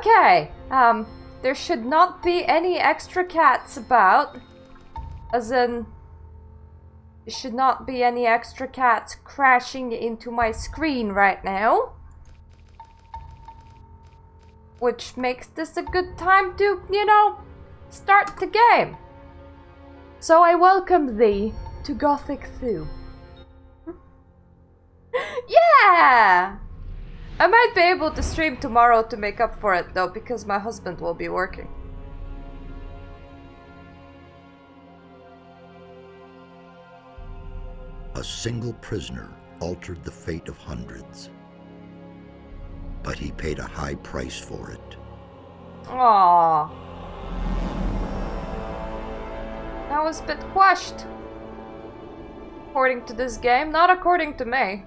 okay. There should not be any extra cats about. As in, there should not be any extra cats crashing into my screen right now. Which makes this a good time to, you know, start the game. So I welcome thee to Gothic II. Yeah! I might be able to stream tomorrow to make up for it though, because my husband will be working. A single prisoner altered the fate of hundreds, but he paid a high price for it. Aww. That was a bit quashed. According to this game, not according to me.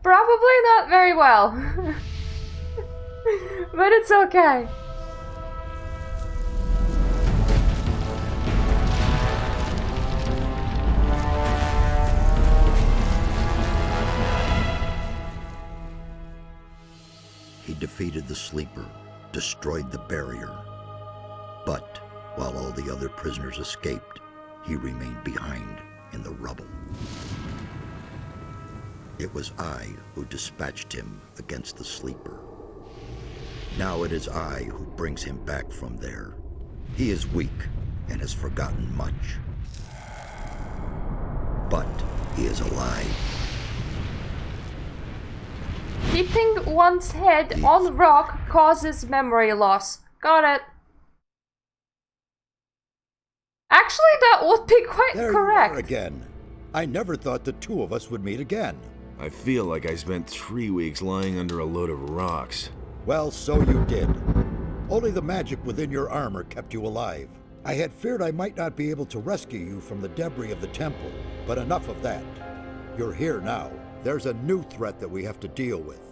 Probably not very well. But it's okay. He defeated the Sleeper, destroyed the barrier. But while all the other prisoners escaped, he remained behind in the rubble. It was I who dispatched him against the Sleeper. Now it is I who brings him back from there. He is weak and has forgotten much. But he is alive. Keeping one's head on rock causes memory loss. Got it. Actually, that would be quite there correct. You are again. I never thought the two of us would meet again. I feel like I spent 3 weeks lying under a load of rocks. Well, so you did. Only the magic within your armor kept you alive. I had feared I might not be able to rescue you from the debris of the temple, but enough of that. You're here now. There's a new threat that we have to deal with.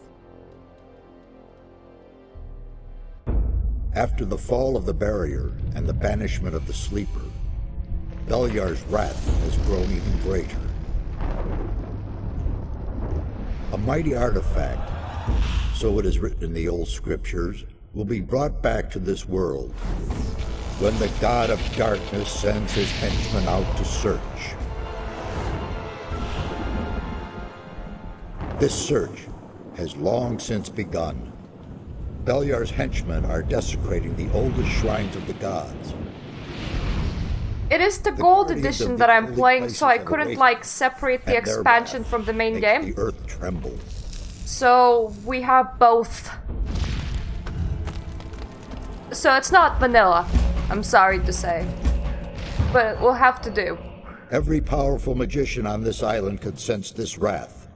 After the fall of the barrier and the banishment of the Sleeper, Beliar's wrath has grown even greater. A mighty artifact, so it is written in the old scriptures, will be brought back to this world when the god of darkness sends his henchmen out to search. This search has long since begun. Beliar's henchmen are desecrating the oldest shrines of the gods. It is the gold edition that I'm playing, so I couldn't like separate the expansion from the main game. The earth tremble. So we have both. So it's not vanilla, I'm sorry to say. But it will have to do. Every powerful magician on this island could sense this wrath.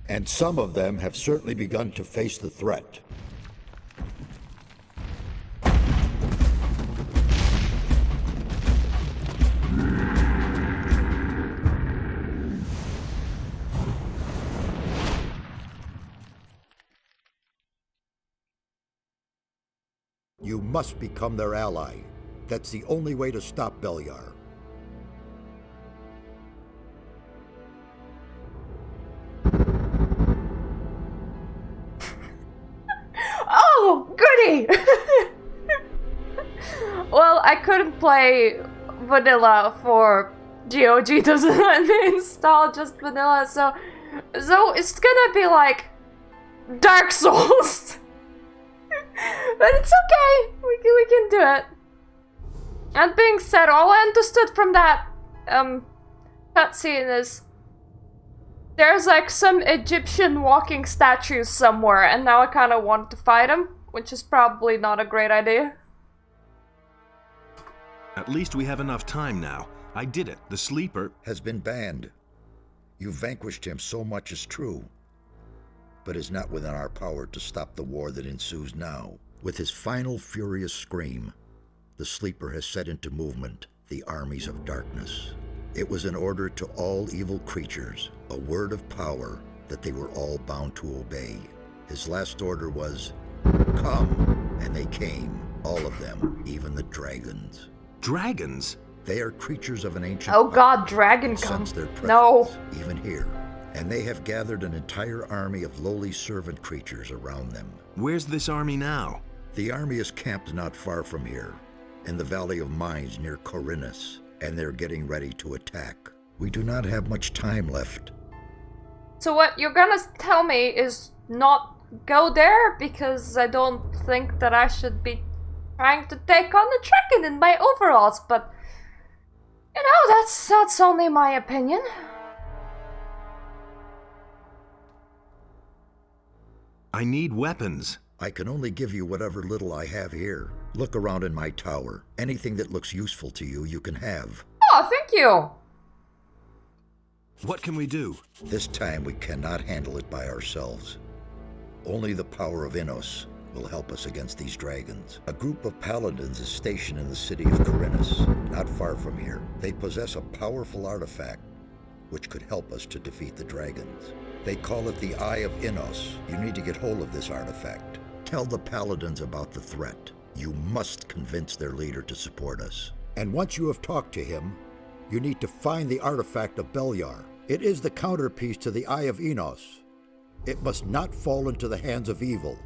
And some of them have certainly begun to face the threat. You must become their ally. That's the only way to stop Beliar. Oh, goody! Well, I couldn't play vanilla for GOG doesn't let me install just vanilla, so it's gonna be like Dark Souls. But it's okay, we can do it. And being said, all I understood from that cutscene is there's like some Egyptian walking statues somewhere, and now I kind of want to fight them, which is probably not a great idea. At least we have enough time now. I did it. The Sleeper has been banned. You vanquished him, so much is true. But it's not within our power to stop the war that ensues now. With his final furious scream, the Sleeper has set into movement the armies of darkness. It was an order to all evil creatures, a word of power that they were all bound to obey. His last order was, "Come," and they came, all of them, even the dragons. Dragons? They are creatures of an ancient Oh god, power dragon that come. sense their presence, No. even here. And they have gathered an entire army of lowly servant creatures around them. Where's this army now? The army is camped not far from here, in the Valley of Mines near Khorinis, and they're getting ready to attack. We do not have much time left. So what you're gonna tell me is not go there, because I don't think that I should be trying to take on the dragon in my overalls, but you know, that's only my opinion. I need weapons. I can only give you whatever little I have here. Look around in my tower. Anything that looks useful to you, you can have. Oh, thank you. What can we do? This time we cannot handle it by ourselves. Only the power of Innos will help us against these dragons. A group of paladins is stationed in the city of Khorinis, not far from here. They possess a powerful artifact which could help us to defeat the dragons. They call it the Eye of Innos. You need to get hold of this artifact. Tell the paladins about the threat. You must convince their leader to support us. And once you have talked to him, you need to find the artifact of Beliar. It is the counterpiece to the Eye of Innos. It must not fall into the hands of evil.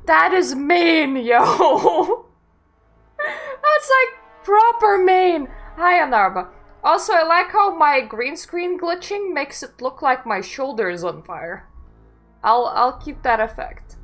That is mean, yo. That's like proper mean. Hi, Anarba. Also, I like how my green screen glitching makes it look like my shoulder is on fire. I'll keep that effect.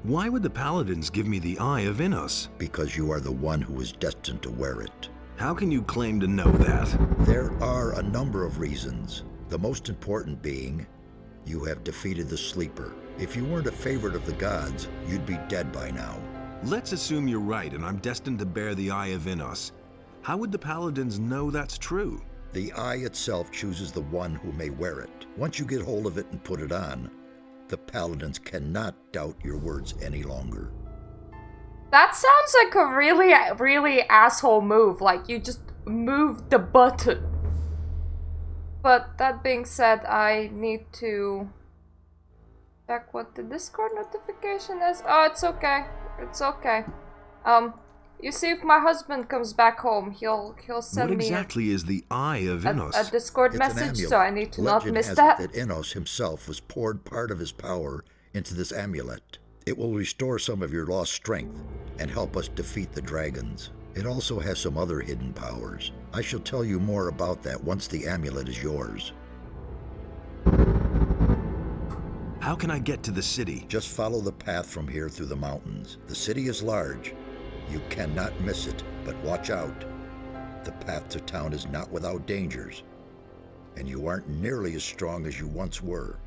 Why would the paladins give me the Eye of Innos? Because you are the one who is destined to wear it. How can you claim to know that? There are a number of reasons. The most important being, you have defeated the Sleeper. If you weren't a favorite of the gods, you'd be dead by now. Let's assume you're right and I'm destined to bear the Eye of Innos. How would the paladins know that's true? The eye itself chooses the one who may wear it. Once you get hold of it and put it on, the paladins cannot doubt your words any longer. That sounds like a really, really asshole move. Like, you just moved the button. But that being said, I need to check what the Discord notification is. Oh, it's okay. It's okay. You see, if my husband comes back home, he'll send What me exactly is the Eye of Innos? a Discord It's an message, amulet. so I need to not Legend miss has that. it that Innos himself was poured part of his power into this amulet. It will restore some of your lost strength and help us defeat the dragons. It also has some other hidden powers. I shall tell you more about that once the amulet is yours. How can I get to the city? Just follow the path from here through the mountains. The city is large. You cannot miss it, but watch out. The path to town is not without dangers, and you aren't nearly as strong as you once were.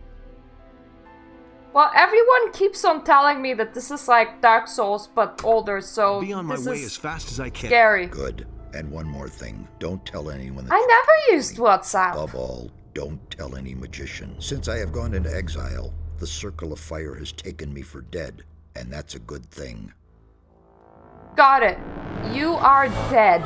Well, everyone keeps on telling me that this is like Dark Souls, but older, so I'll be on my this way is as fast as I can. scary. Good. And one more thing. Don't tell anyone that I you- never used WhatsApp. Above all, don't tell any magician. Since I have gone into exile, the Circle of Fire has taken me for dead, and that's a good thing. Got it. You are dead.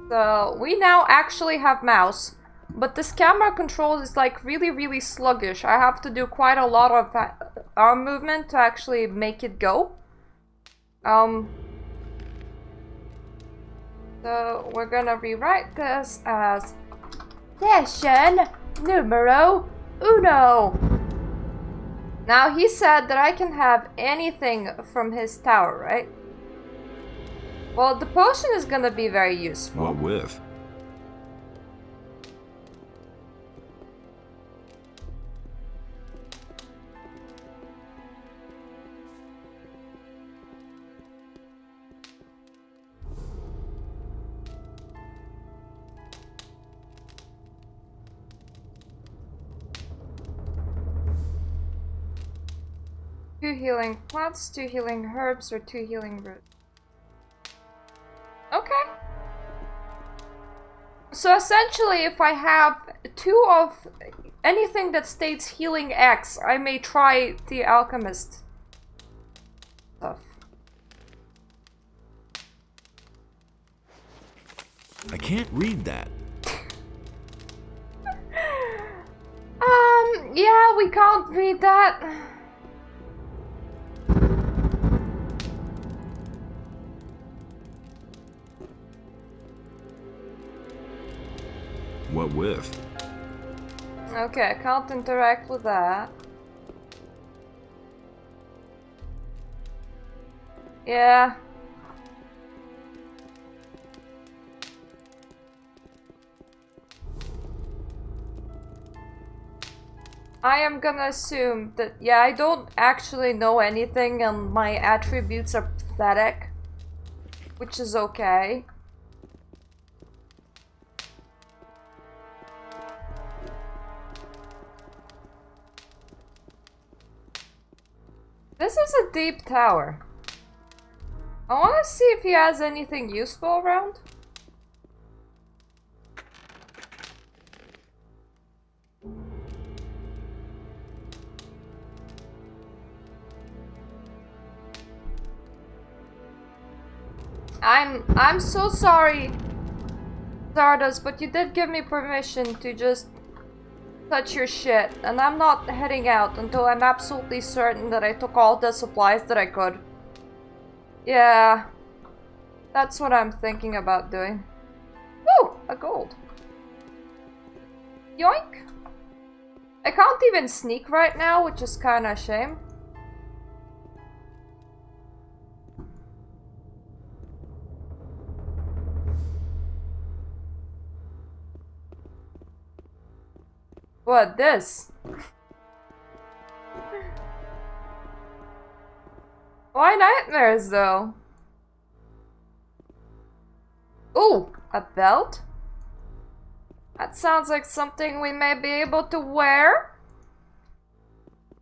So, we now actually have mouse. But this camera control is like really, really sluggish. I have to do quite a lot of arm movement to actually make it go. So we're gonna rewrite this as session numero uno. Now he said that I can have anything from his tower, right? Well, the potion is gonna be very useful. What with? 2 healing plants, 2 healing herbs, or 2 healing roots. Okay. So essentially, if I have 2 of anything that states healing X, I may try the alchemist stuff. I can't read that. Yeah, we can't read that. What with? Okay, I can't interact with that. Yeah. I am gonna assume that, yeah, I don't actually know anything and my attributes are pathetic. Which is okay. This is a deep tower. I wanna see if he has anything useful around. I'm so sorry, Xardas, but you did give me permission to just touch your shit, and I'm not heading out until I'm absolutely certain that I took all the supplies that I could. Yeah, that's what I'm thinking about doing. Woo! A gold. Yoink! I can't even sneak right now, which is kinda a shame. What, this? Why nightmares, though? Ooh, a belt? That sounds like something we may be able to wear.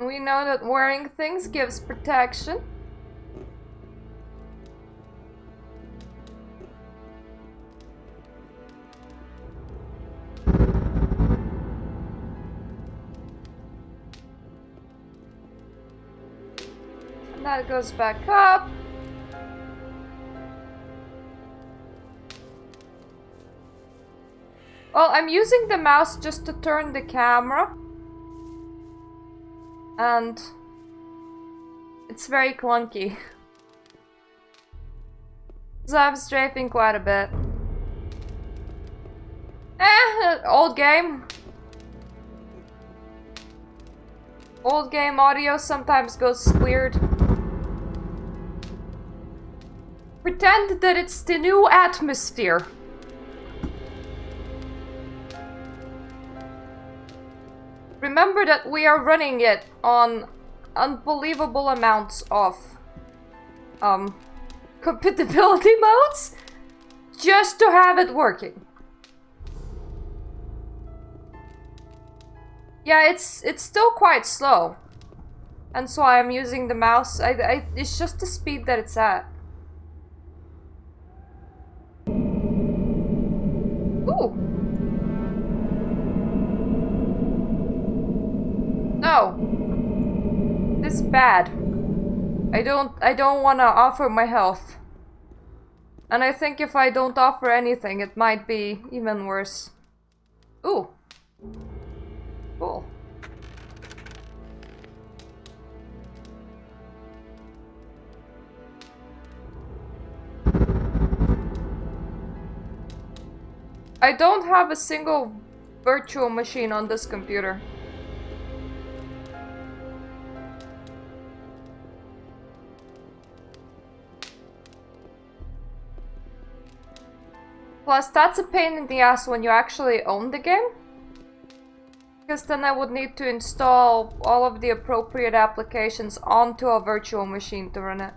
We know that wearing things gives protection. That goes back up. Well, I'm using the mouse just to turn the camera. And it's very clunky. So I'm strafing quite a bit. Old game. Old game audio sometimes goes weird. Pretend that it's the new atmosphere. Remember that we are running it on unbelievable amounts of compatibility modes just to have it working. Yeah, it's still quite slow. And so I'm using the mouse. It's just the speed that it's at. Ooh. No. This is bad. I don't want to offer my health. And I think if I don't offer anything, it might be even worse. Ooh. Cool. I don't have a single virtual machine on this computer. Plus, that's a pain in the ass when you actually own the game. Because then I would need to install all of the appropriate applications onto a virtual machine to run it.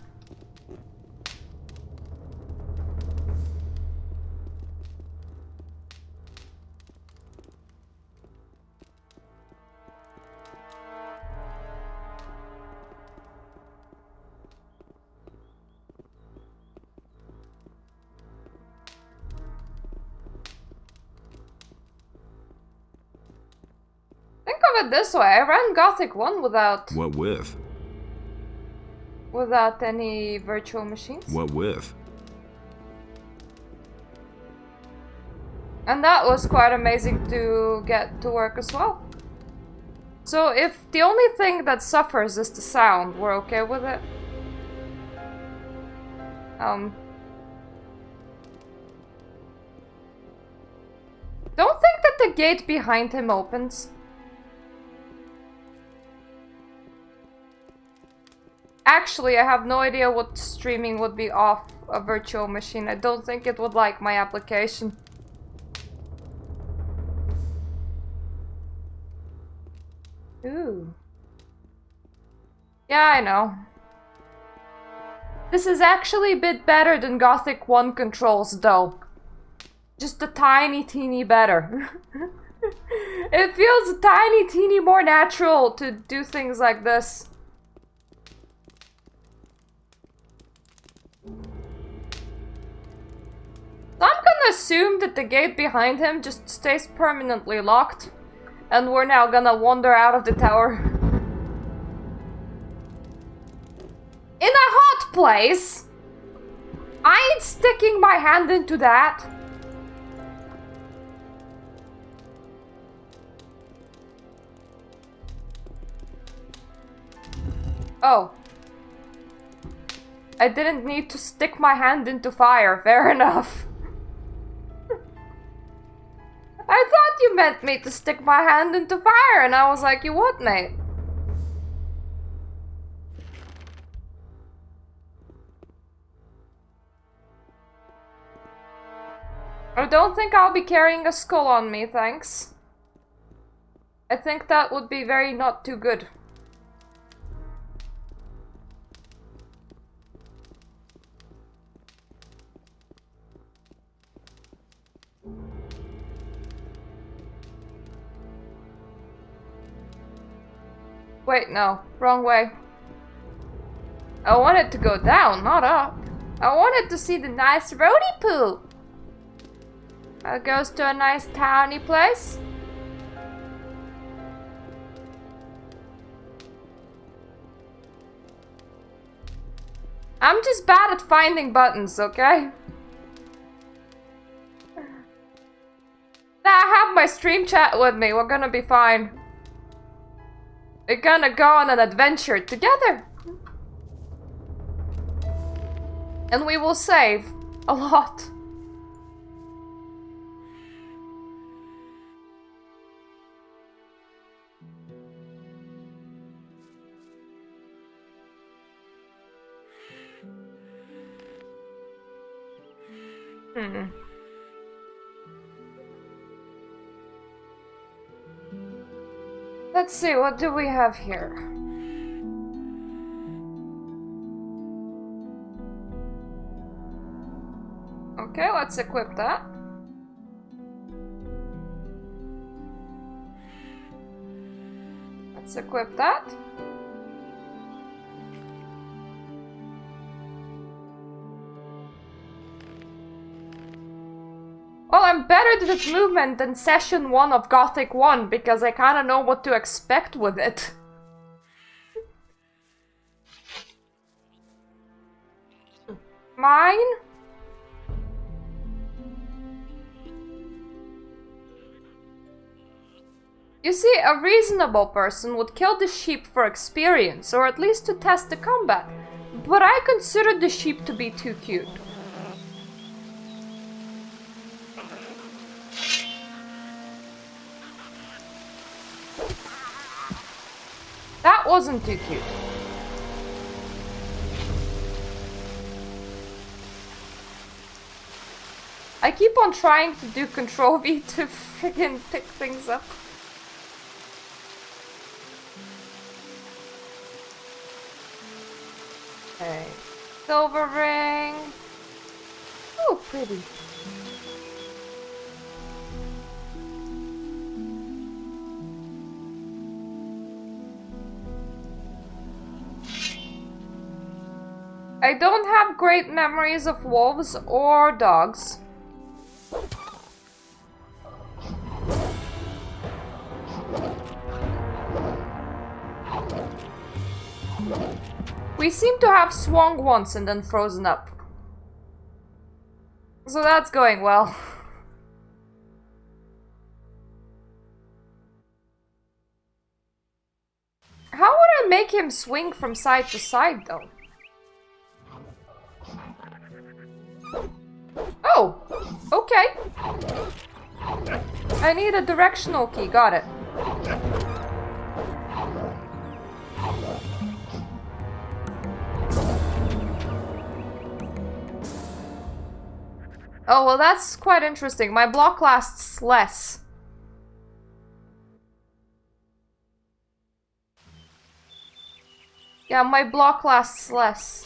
of it this way. I ran Gothic 1 without... What with? Without any virtual machines. What with? And that was quite amazing to get to work as well. So if the only thing that suffers is the sound, we're okay with it. Don't think that the gate behind him opens. Actually, I have no idea what streaming would be off a virtual machine. I don't think it would like my application. Ooh. Yeah, I know. This is actually a bit better than Gothic 1 controls, though. Just a tiny teeny better. It feels a tiny teeny more natural to do things like this. So I'm gonna assume that the gate behind him just stays permanently locked. And we're now gonna wander out of the tower. In a hot place? I ain't sticking my hand into that. Oh. I didn't need to stick my hand into fire, fair enough. I thought you meant me to stick my hand into fire, and I was like, you what, mate? I don't think I'll be carrying a skull on me, thanks. I think that would be very not too good. Wait, no. Wrong way. I wanted to go down, not up. I wanted to see the nice roadie poo. That goes to a nice towny place. I'm just bad at finding buttons, okay? I have my stream chat with me, we're gonna be fine. We're gonna go on an adventure together. And we will save a lot. Let's see, what do we have here? Okay, let's equip that. Let's equip that. Well, I'm better at movement than session 1 of Gothic 1 because I kinda know what to expect with it. Mine? You see, a reasonable person would kill the sheep for experience, or at least to test the combat, but I consider the sheep to be too cute. That wasn't too cute. I keep on trying to do Control V to friggin' pick things up. Okay. Silver ring. Oh, pretty. I don't have great memories of wolves or dogs. We seem to have swung once and then frozen up. So that's going well. How would I make him swing from side to side, though? Oh! Okay. I need a directional key, got it. Oh, well that's quite interesting. My block lasts less. Yeah, my block lasts less.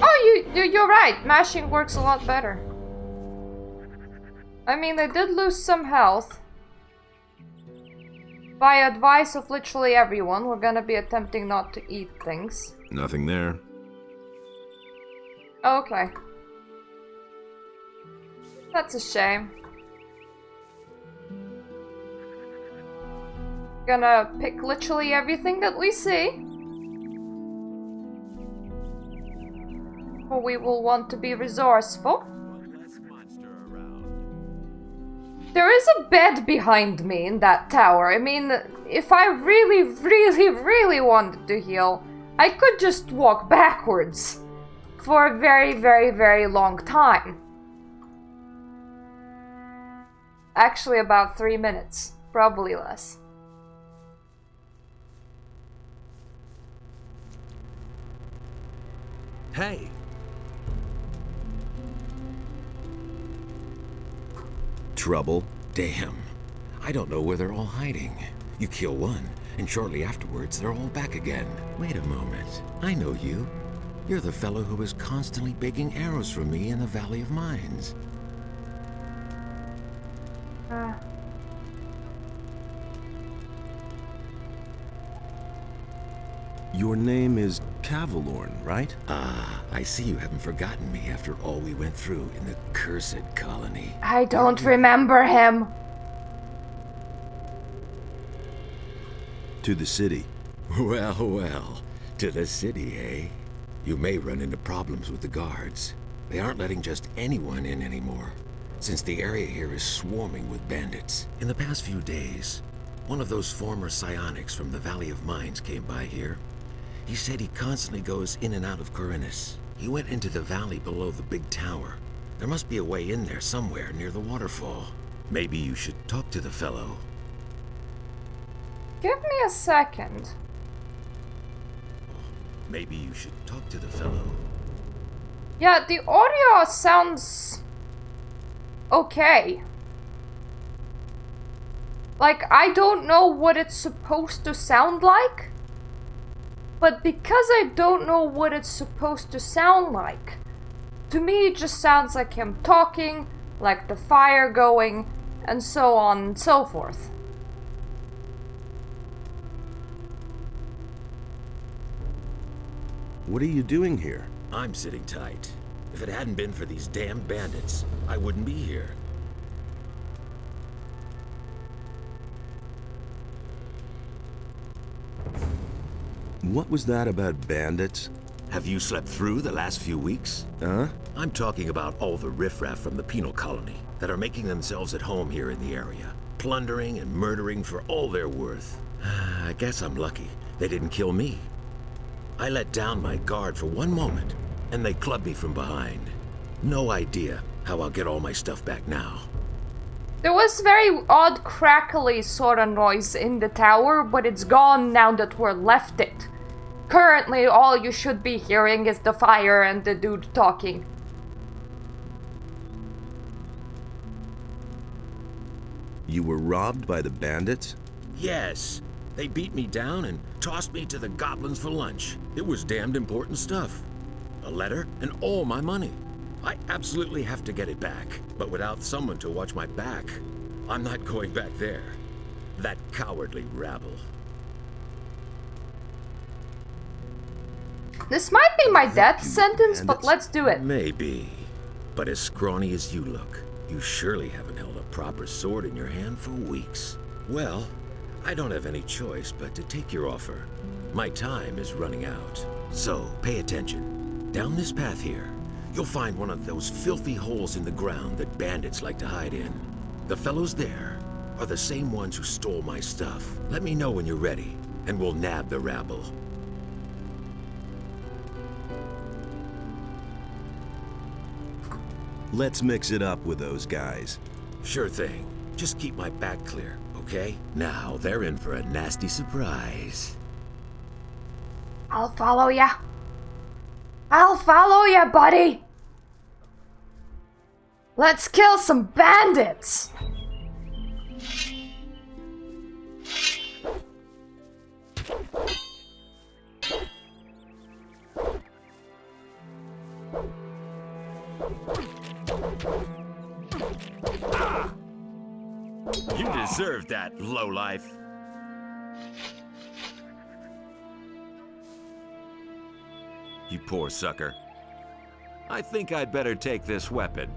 Oh, you're right. Mashing works a lot better. I mean, I did lose some health. By advice of literally everyone, we're gonna be attempting not to eat things. Nothing there. Okay. That's a shame. Gonna pick literally everything that we see. For we will want to be resourceful. There is a bed behind me in that tower. I mean, if I really, really, really wanted to heal, I could just walk backwards for a very, very, very long time. Actually, about 3 minutes. Probably less. Hey! Trouble? Damn. I don't know where they're all hiding. You kill one, and shortly afterwards they're all back again. Wait a moment. I know you. You're the fellow who was constantly begging arrows from me in the Valley of Mines. Your name is Cavalorn, right? Ah, I see you haven't forgotten me after all we went through in the cursed colony. I don't remember him. To the city. Well, well. To the city, eh? You may run into problems with the guards. They aren't letting just anyone in anymore, since the area here is swarming with bandits. In the past few days, one of those former psionics from the Valley of Mines came by here. He said he constantly goes in and out of Khorinis. He went into the valley below the big tower. There must be a way in there somewhere near the waterfall. Maybe you should talk to the fellow. Give me a second. Maybe you should talk to the fellow. Yeah, the audio sounds okay. Like, I don't know what it's supposed to sound like, but because I don't know what it's supposed to sound like, to me it just sounds like him talking, like the fire going, and so on and so forth. What are you doing here? I'm sitting tight. If it hadn't been for these damned bandits, I wouldn't be here. What was that about bandits? Have you slept through the last few weeks? Huh? I'm talking about all the riffraff from the penal colony that are making themselves at home here in the area, plundering and murdering for all they're worth. I guess I'm lucky they didn't kill me. I let down my guard for one moment, and they clubbed me from behind. No idea how I'll get all my stuff back now. There was very odd crackly sort of noise in the tower, but it's gone now that we're left it. Currently, all you should be hearing is the fire and the dude talking. You were robbed by the bandits? Yes, they beat me down and tossed me to the goblins for lunch. It was damned important stuff. A letter and all my money. I absolutely have to get it back, but without someone to watch my back, I'm not going back there. That cowardly rabble. This might be my death sentence, but let's do it. Maybe. But as scrawny as you look, You surely haven't held a proper sword in your hand for weeks. Well, I don't have any choice but to take your offer. My time is running out. So, pay attention. Down this path here, you'll find one of those filthy holes in the ground that bandits like to hide in. The fellows there are the same ones who stole my stuff. Let me know when you're ready, and we'll nab the rabble. Let's mix it up with those guys. Sure thing. Just keep my back clear, okay? Now, they're in for a nasty surprise. I'll follow ya. I'll follow ya, buddy. Let's kill some bandits. You deserve that, lowlife. You poor sucker. I think I'd better take this weapon.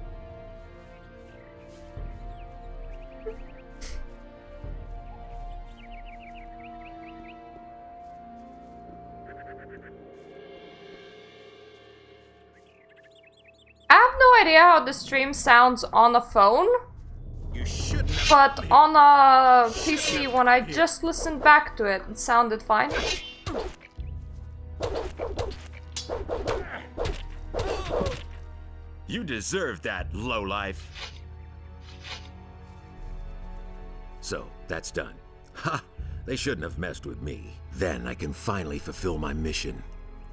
I have no idea how the stream sounds on a phone, but on a PC, when I just listened back to it, it sounded fine. You deserve that, lowlife. So, that's done. Ha! They shouldn't have messed with me. Then I can finally fulfill my mission.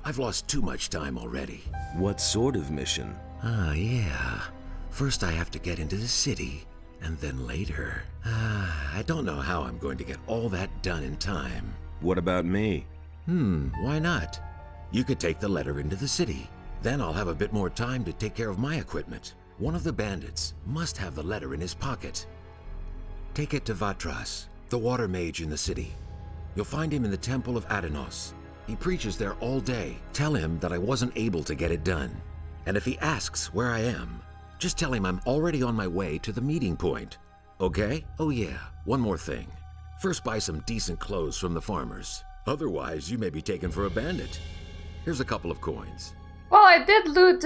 I've lost too much time already. What sort of mission? Ah, yeah. First I have to get into the city, and then later... I don't know how I'm going to get all that done in time. What about me? Why not? You could take the letter into the city. Then I'll have a bit more time to take care of my equipment. One of the bandits must have the letter in his pocket. Take it to Vatras, the water mage in the city. You'll find him in the Temple of Adanos. He preaches there all day. Tell him that I wasn't able to get it done. And if he asks where I am, just tell him I'm already on my way to the meeting point. Okay? Oh yeah, one more thing. First buy some decent clothes from the farmers. Otherwise, you may be taken for a bandit. Here's a couple of coins. Well, I did loot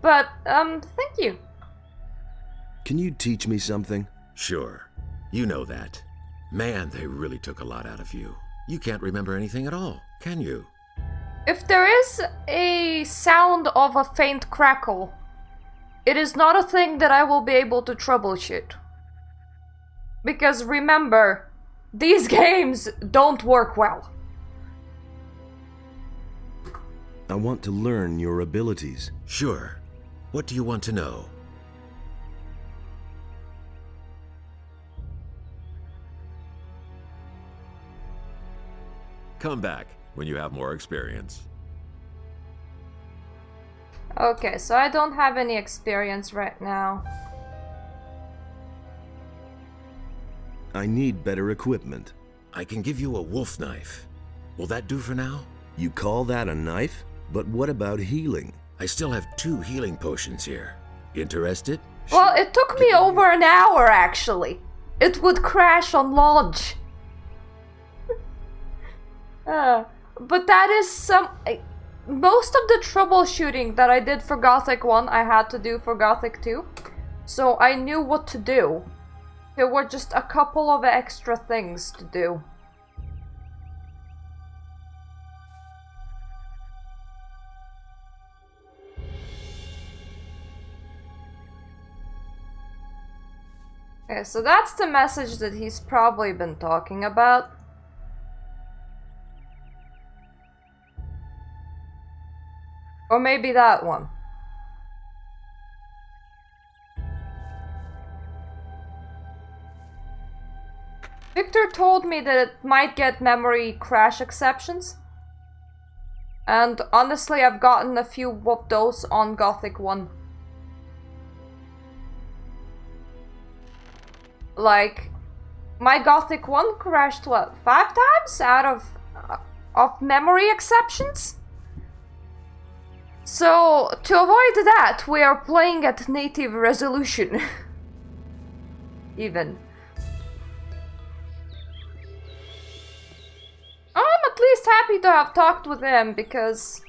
but, thank you. Can you teach me something? Sure. You know that. Man, they really took a lot out of you. You can't remember anything at all, can you? If there is a sound of a faint crackle, it is not a thing that I will be able to troubleshoot. Because remember, these games don't work well. I want to learn your abilities. Sure. What do you want to know? Come back when you have more experience. Okay, so I don't have any experience right now. I need better equipment. I can give you a wolf knife. Will that do for now? You call that a knife? But what about healing? I still have 2 healing potions here. Interested? Well, it took me over an hour, actually. It would crash on launch. But that is some... most of the troubleshooting that I did for Gothic 1, I had to do for Gothic 2. So I knew what to do. There were just a couple of extra things to do. Okay, so that's the message that he's probably been talking about. Or maybe that one. Victor told me that it might get memory crash exceptions. And honestly, I've gotten a few of those on Gothic 1. Like, my Gothic 1 crashed, what, 5 times out of memory exceptions? So, to avoid that, we are playing at native resolution. Even. I'm at least happy to have talked with him, because...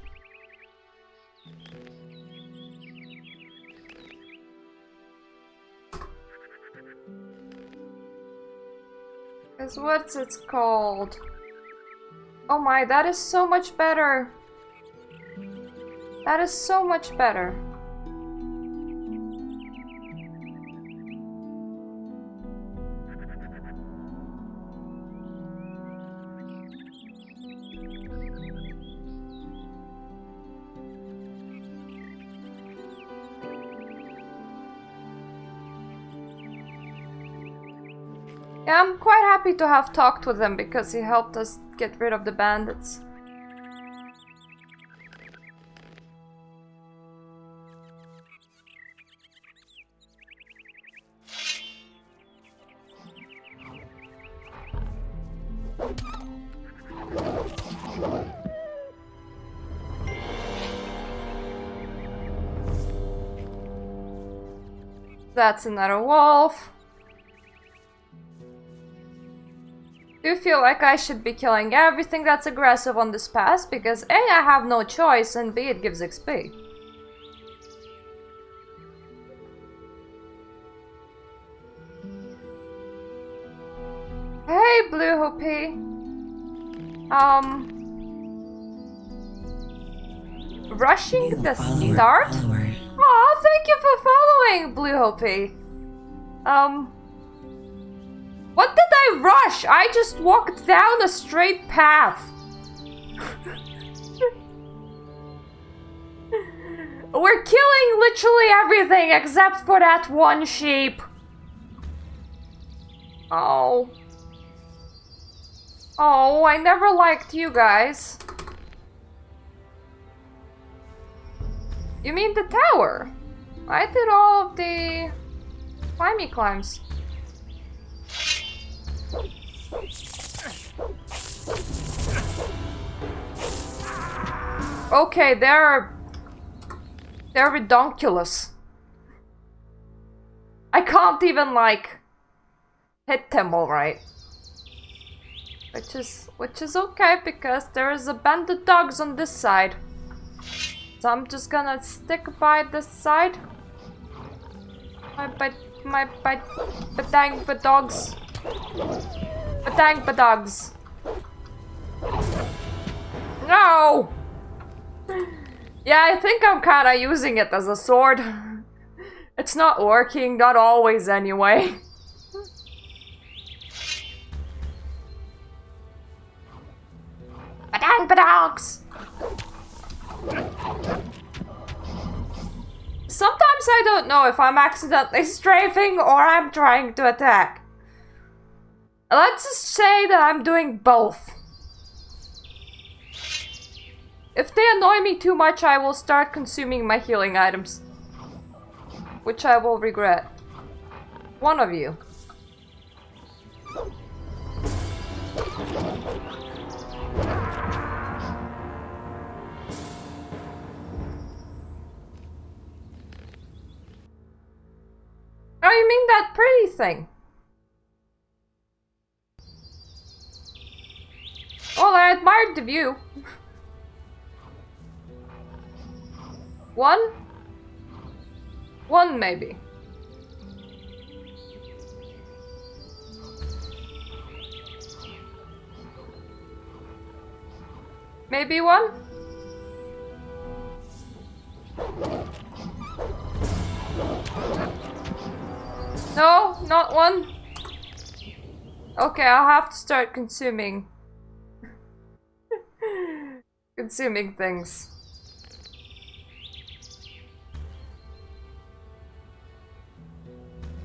Because what's it called? Oh my, that is so much better. That is so much better. Yeah, I'm quite happy to have talked with him because he helped us get rid of the bandits. That's another wolf. Do you feel like I should be killing everything that's aggressive on this pass? Because A, I have no choice, and B, it gives XP. Hey, Blue Hoopy. Rushing the start? Aw, thank you for following, Blue Hoopy. What did I rush? I just walked down a straight path. We're killing literally everything except for that one sheep. Oh. Oh, I never liked you guys. You mean the tower? I did all of the climby climbs. Okay, they're redonkulous. I can't even like hit them all right. Which is okay because there is a band of dogs on this side. So I'm just gonna stick by this side. My badang badogs. Badang badogs. No! Yeah, I think I'm kinda using it as a sword. It's not working, not always anyway. Badang badogs! Sometimes I don't know if I'm accidentally strafing or I'm trying to attack. Let's just say that I'm doing both. If they annoy me too much, I will start consuming my healing items. Which I will regret. One of you. Oh, you mean that pretty thing? Well, I admired the view. One? One, maybe. Maybe one? No, not one. Okay, I'll have to start consuming things.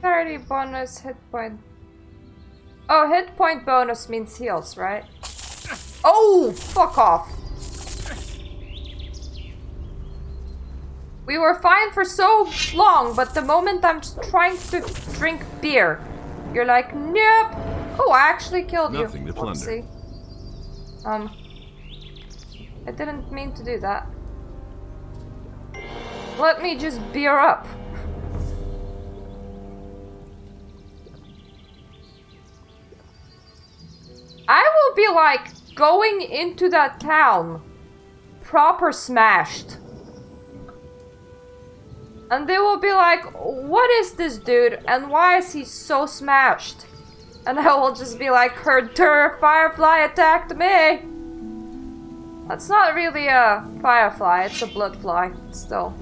Parity bonus hit point. Oh, hit point bonus means heals, right? Oh, fuck off. We were fine for so long, but the moment I'm just trying to drink beer, you're like, nope. Oh, I actually killed you. Nothing to plunder. Whoopsie. I didn't mean to do that. Let me just beer up. I will be like going into that town proper smashed. And they will be like, what is this dude and why is he so smashed? And I will just be like, her firefly attacked me. That's not really a firefly, it's a bloodfly still.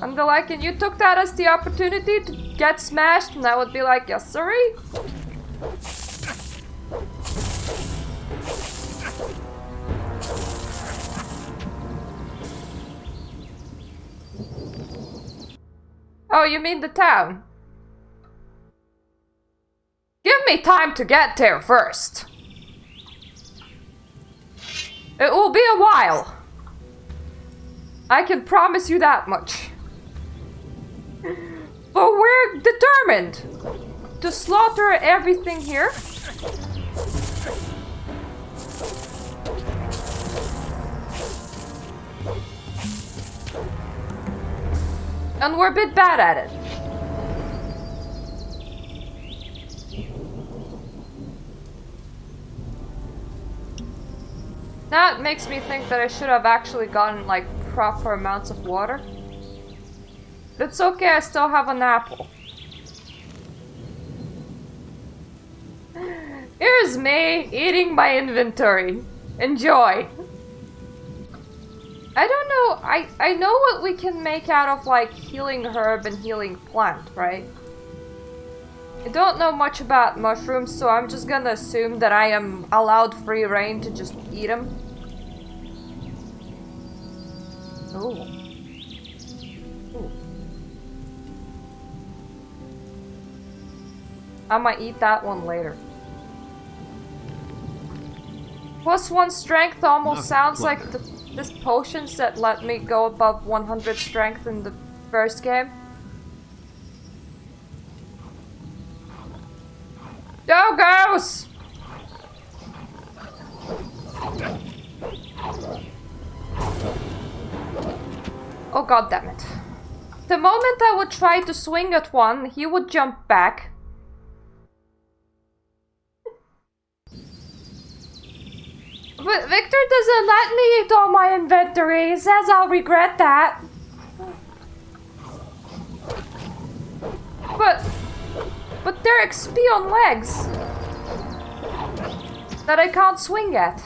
And they're like, and you took that as the opportunity to get smashed? And I would be like, yes, sorry. Oh, you mean the town? Give me time to get there first. It will be a while. I can promise you that much. But we're determined to slaughter everything here. And we're a bit bad at it. That makes me think that I should have actually gotten like proper amounts of water. But it's okay, I still have an apple. Here's me eating my inventory. Enjoy. I don't know, I know what we can make out of like healing herb and healing plant, right? I don't know much about mushrooms, so I'm just gonna assume that I am allowed free reign to just eat them. Oh. Ooh. I might eat that one later. +1 strength almost sounds like this potions that let me go above 100 strength in the first game. Doggos! Oh god damn it. The moment I would try to swing at one, he would jump back. But Victor doesn't let me eat all my inventory. He says I'll regret that. But they're XP on legs that I can't swing at.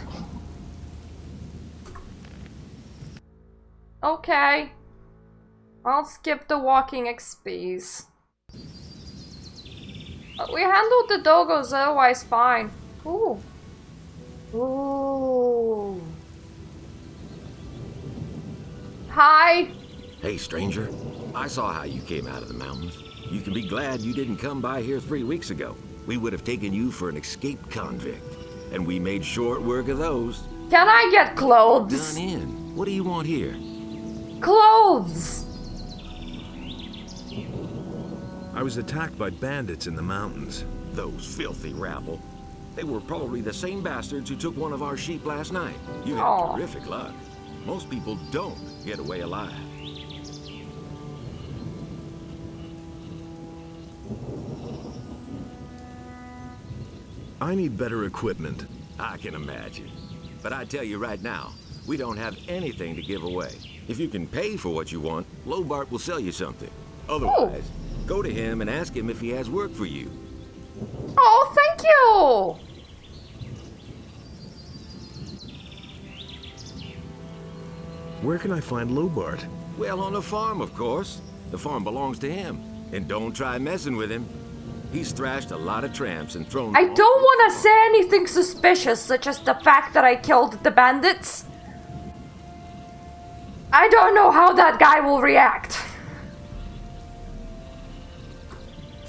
Okay. I'll skip the walking XPs. But we handled the doggos otherwise fine. Ooh. Ooh. Hi. Hey, stranger. I saw how you came out of the mountains. You can be glad you didn't come by here 3 weeks ago. We would have taken you for an escaped convict. And we made short work of those. Can I get clothes? Done in. What do you want here? Clothes. I was attacked by bandits in the mountains. Those filthy rabble. They were probably the same bastards who took one of our sheep last night. You had terrific luck. Most people don't get away alive. I need better equipment. I can imagine. But I tell you right now, we don't have anything to give away. If you can pay for what you want, Lobart will sell you something. Otherwise, go to him and ask him if he has work for you. Oh, thank you! Where can I find Lobart? Well, on the farm, of course. The farm belongs to him. And don't try messing with him. He's thrashed a lot of tramps and thrown... I don't want to say anything suspicious, such as the fact that I killed the bandits. I don't know how that guy will react.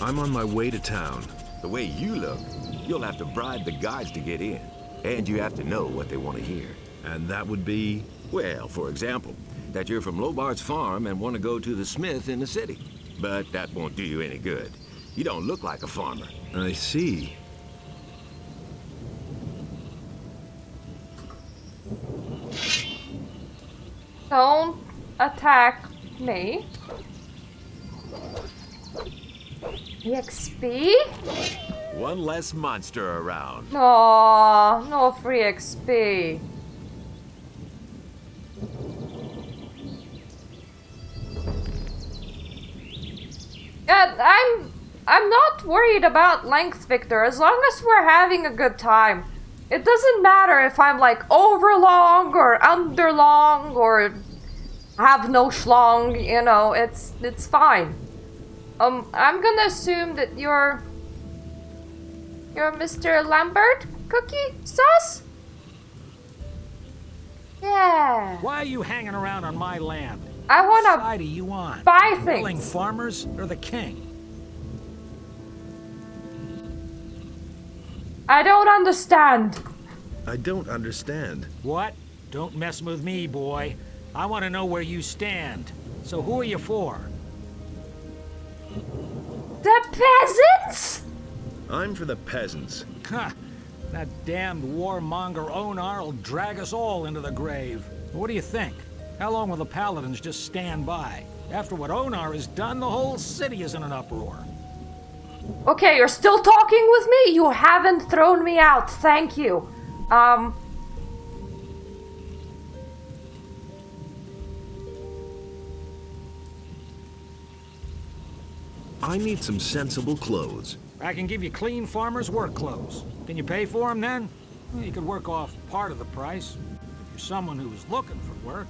I'm on my way to town. The way you look, you'll have to bribe the guards to get in. And you have to know what they want to hear. And that would be? Well, for example, that you're from Lobart's farm and want to go to the smith in the city. But that won't do you any good. You don't look like a farmer. I see. Don't attack me. EXP? One less monster around. No, no free XP. Yeah, I'm not worried about length, Victor, as long as we're having a good time. It doesn't matter if I'm like overlong or underlong or have no schlong, you know, it's fine. I'm gonna assume that you're Mr. Lambert Cookie Sauce? Yeah. Why are you hanging around on my land? I wanna What side are you on? buy The things. willing farmers or the king? I don't understand. I don't understand. What? Don't mess with me, boy. I want to know where you stand. So who are you for? The peasants? I'm for the peasants. Huh. That damned warmonger Onar will drag us all into the grave. What do you think? How long will the paladins just stand by? After what Onar has done, the whole city is in an uproar. Okay, you're still talking with me? You haven't thrown me out, thank you. I need some sensible clothes. I can give you clean farmer's work clothes. Can you pay for them then? Well, you could work off part of the price. If you're someone who's looking for work.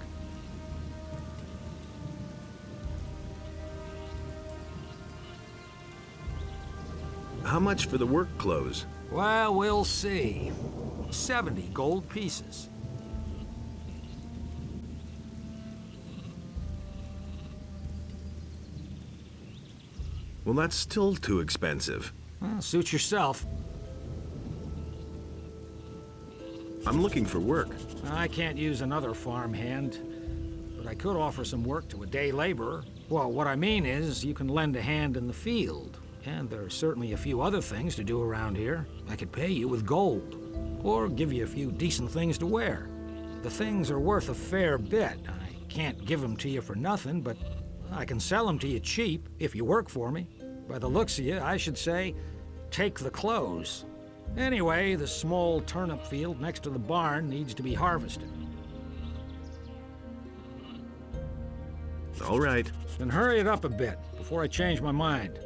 How much for the work clothes? Well, we'll see. 70 gold pieces. Well, that's still too expensive. Well, suit yourself. I'm looking for work. I can't use another farmhand, but I could offer some work to a day laborer. Well, what I mean is, you can lend a hand in the field. And there are certainly a few other things to do around here. I could pay you with gold, or give you a few decent things to wear. The things are worth a fair bit. I can't give them to you for nothing, but I can sell them to you cheap if you work for me. By the looks of you, I should say, take the clothes. Anyway, the small turnip field next to the barn needs to be harvested. All right. Then hurry it up a bit before I change my mind.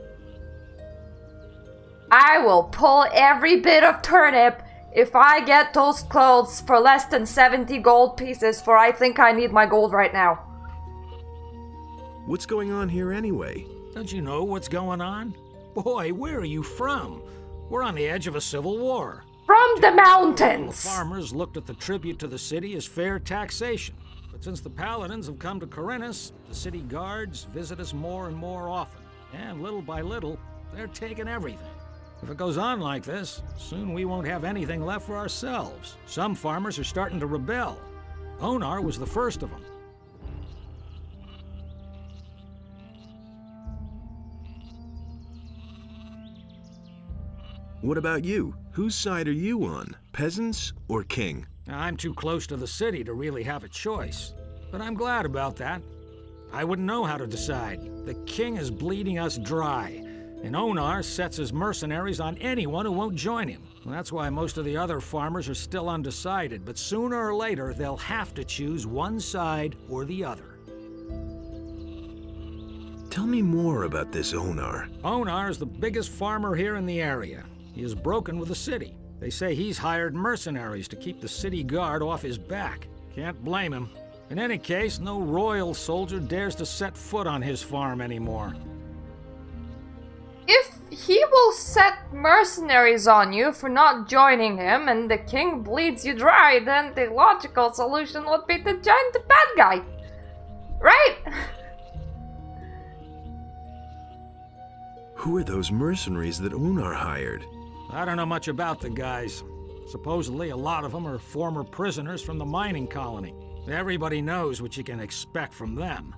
I will pull every bit of turnip if I get those clothes for less than 70 gold pieces, for I think I need my gold right now. What's going on here anyway? Don't you know what's going on? Boy, where are you from? We're on the edge of a civil war. From the The mountains! farmers looked at the tribute to the city as fair taxation. But since the paladins have come to Khorinis, the city guards visit us more and more often. And little by little, they're taking everything. If it goes on like this, soon we won't have anything left for ourselves. Some farmers are starting to rebel. Onar was the first of them. What about you? Whose side are you on? Peasants or king? I'm too close to the city to really have a choice. But I'm glad about that. I wouldn't know how to decide. The king is bleeding us dry. And Onar sets his mercenaries on anyone who won't join him. That's why most of the other farmers are still undecided, but sooner or later they'll have to choose one side or the other. Tell me more about this Onar. Onar is the biggest farmer here in the area. He is broken with the city. They say he's hired mercenaries to keep the city guard off his back. Can't blame him. In any case, no royal soldier dares to set foot on his farm anymore. If he will set mercenaries on you for not joining him and the king bleeds you dry, then the logical solution would be to join the bad guy. Right? Who are those mercenaries that Onar hired? I don't know much about the guys. Supposedly, a lot of them are former prisoners from the mining colony. Everybody knows what you can expect from them.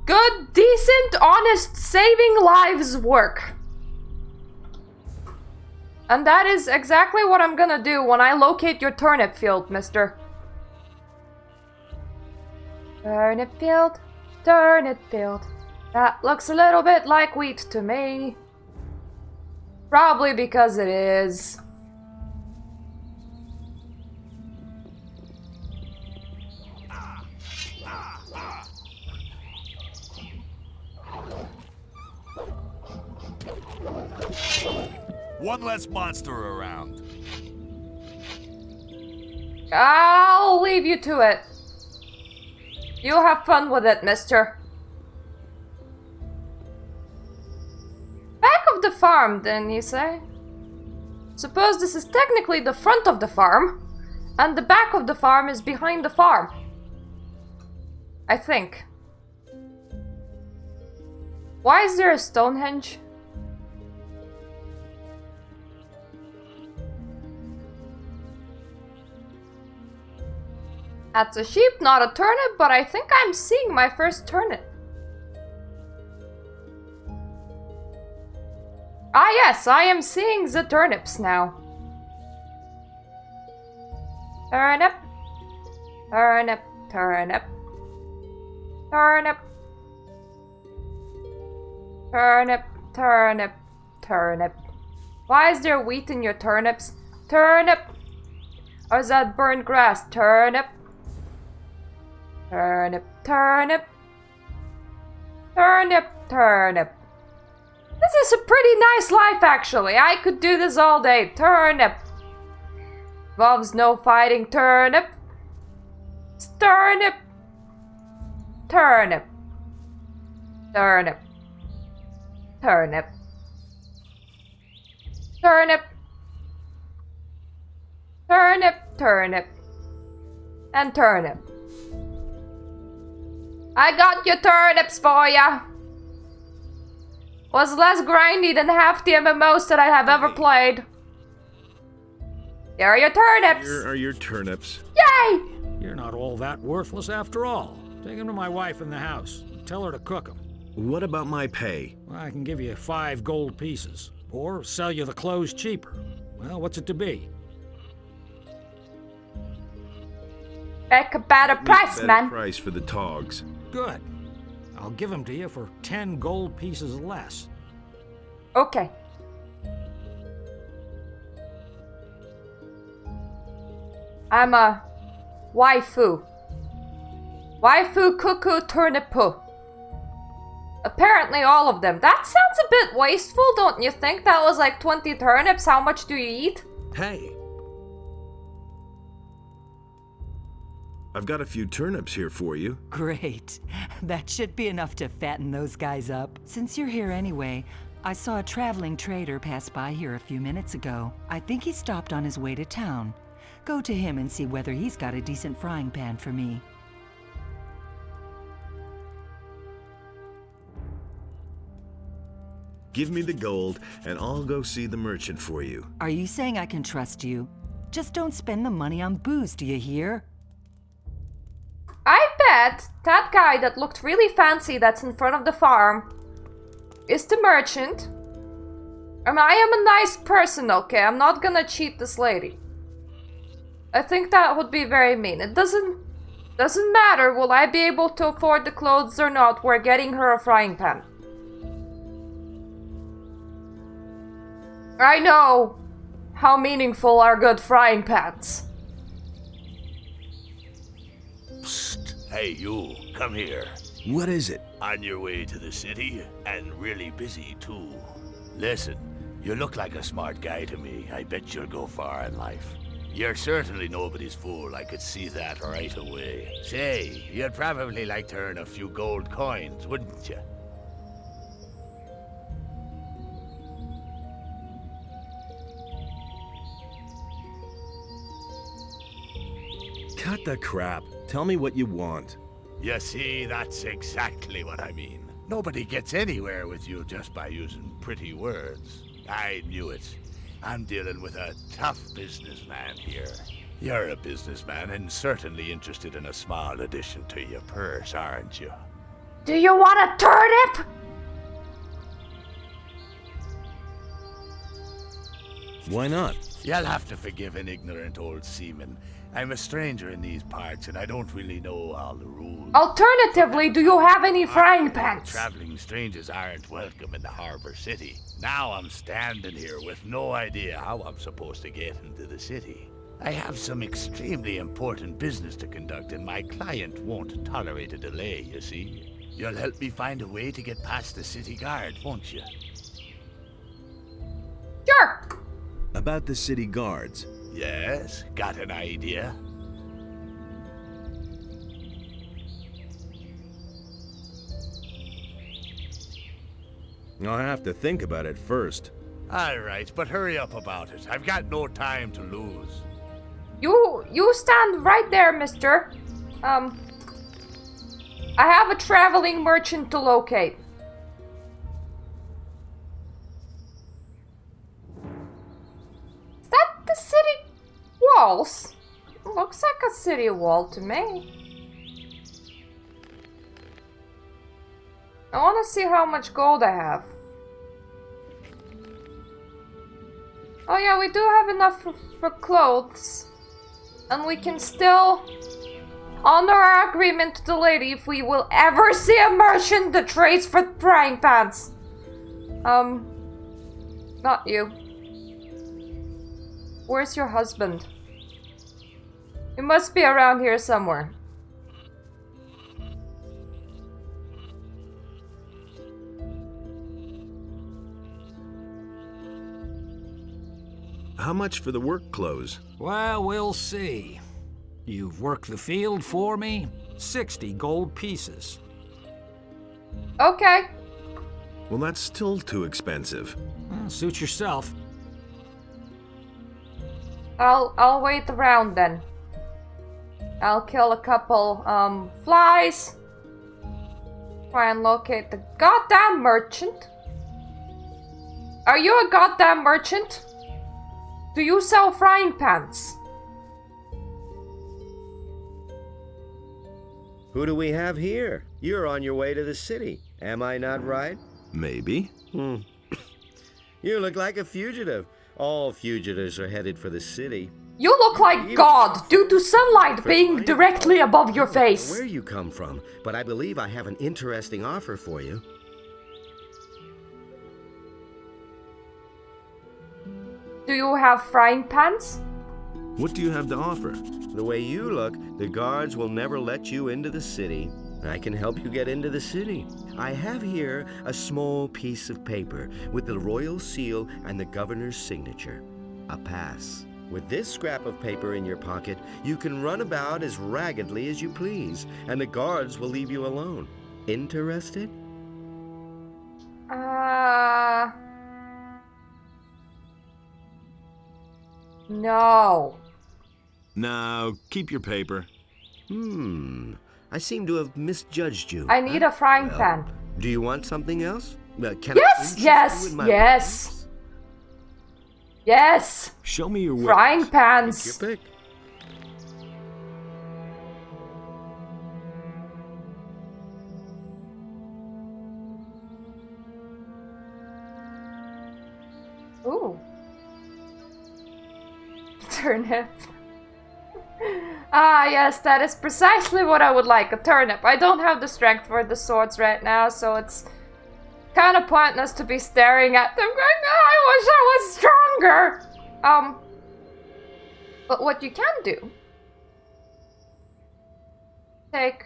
Good, decent, honest, saving lives work. And that is exactly what I'm gonna do when I locate your turnip field, mister. Turnip field, turnip field. That looks a little bit like wheat to me. Probably because it is. One less monster around. I'll leave you to it. You have fun with it, mister. Back of the farm, didn't you say? Suppose this is technically the front of the farm, and the back of the farm is behind the farm. I think. Why is there a Stonehenge? That's a sheep, not a turnip, but I think I'm seeing my first turnip. Ah yes, I am seeing the turnips now. Turnip, turnip, turnip, turnip, turnip, turnip, turnip. Why is there wheat in your turnips? Turnip. Or is that burnt grass? Turnip. Turnip, turnip. Turnip, turnip. This is a pretty nice life, actually. I could do this all day. Turnip. Involves no fighting. Turnip. Turnip. Turnip. Turnip. Turnip. Turnip. Turnip, turnip. And turnip. I got your turnips for ya. Was less grindy than half the MMOs that I have ever played. Here are your turnips. Here are your turnips. Yay! You're not all that worthless after all. Take them to my wife in the house. Tell her to cook them. What about my pay? Well, I can give you 5 gold pieces. Or sell you the clothes cheaper. Well, what's it to be? Make a better price, man. Price for the togs. Good. I'll give them to you for 10 gold pieces less. Okay. I'm a waifu. Waifu, cuckoo, turnipu. Apparently all of them. That sounds a bit wasteful, don't you think? That was like 20 turnips. How much do you eat? Hey. I've got a few turnips here for you. Great. That should be enough to fatten those guys up. Since you're here anyway, I saw a traveling trader pass by here a few minutes ago. I think he stopped on his way to town. Go to him and see whether he's got a decent frying pan for me. Give me the gold, and I'll go see the merchant for you. Are you saying I can trust you? Just don't spend the money on booze, do you hear? I bet that guy that looked really fancy that's in front of the farm is the merchant. And I am a nice person, okay? I'm not gonna cheat this lady. I think that would be very mean. It doesn't matter, will I be able to afford the clothes or not, we're getting her a frying pan. I know how meaningful are good frying pans. Psst. Hey, you, come here. What is it? On your way to the city, and really busy, too. Listen, you look like a smart guy to me. I bet you'll go far in life. You're certainly nobody's fool, I could see that right away. Say, you'd probably like to earn a few gold coins, wouldn't you? Cut the crap. Tell me what you want. You see, that's exactly what I mean. Nobody gets anywhere with you just by using pretty words. I knew it. I'm dealing with a tough businessman here. You're a businessman and certainly interested in a small addition to your purse, aren't you? Do you want a turnip? Why not? You'll have to forgive an ignorant old seaman. I'm a stranger in these parts, and I don't really know all the rules. Alternatively, do you have any frying pans? Traveling strangers aren't welcome in the harbor city. Now I'm standing here with no idea how I'm supposed to get into the city. I have some extremely important business to conduct, and my client won't tolerate a delay, you see. You'll help me find a way to get past the city guard, won't you? Sure. About the city guards. Yes, got an idea? I'll have to think about it first. All right, but hurry up about it. I've got no time to lose. You stand right there, mister. I have a traveling merchant to locate. Is that the city walls? Looks like a city wall to me. I want to see how much gold I have. Oh yeah, we do have enough for clothes. And we can still honor our agreement to the lady if we will ever see a merchant that trades for frying pans. Not you. Where's your husband? He must be around here somewhere. How much for the work clothes? Well, we'll see. You've worked the field for me. 60 gold pieces. Okay. Well, that's still too expensive. Well, suit yourself. I'll wait around then. I'll kill a couple flies. Try and locate the goddamn merchant. Are you a goddamn merchant? Do you sell frying pans? Who do we have here? You're on your way to the city. Am I not right? Maybe. You look like a fugitive. All fugitives are headed for the city. You look like God due to sunlight being directly above your face. Where you come from, but I believe I have an interesting offer for you. Do you have frying pans? What do you have to offer? The way you look, the guards will never let you into the city. I can help you get into the city. I have here a small piece of paper with the royal seal and the governor's signature. A pass. With this scrap of paper in your pocket, you can run about as raggedly as you please, and the guards will leave you alone. Interested? No. No, keep your paper. I seem to have misjudged you. I need a frying pan. Do you want something else? Yes. Yes. Show me your frying pans. Take your pick. Ooh. Turnip. Ah, yes, that is precisely what I would like, a turnip. I don't have the strength for the swords right now, so it's kind of pointless to be staring at them going, oh, I wish I was stronger! But what you can do, take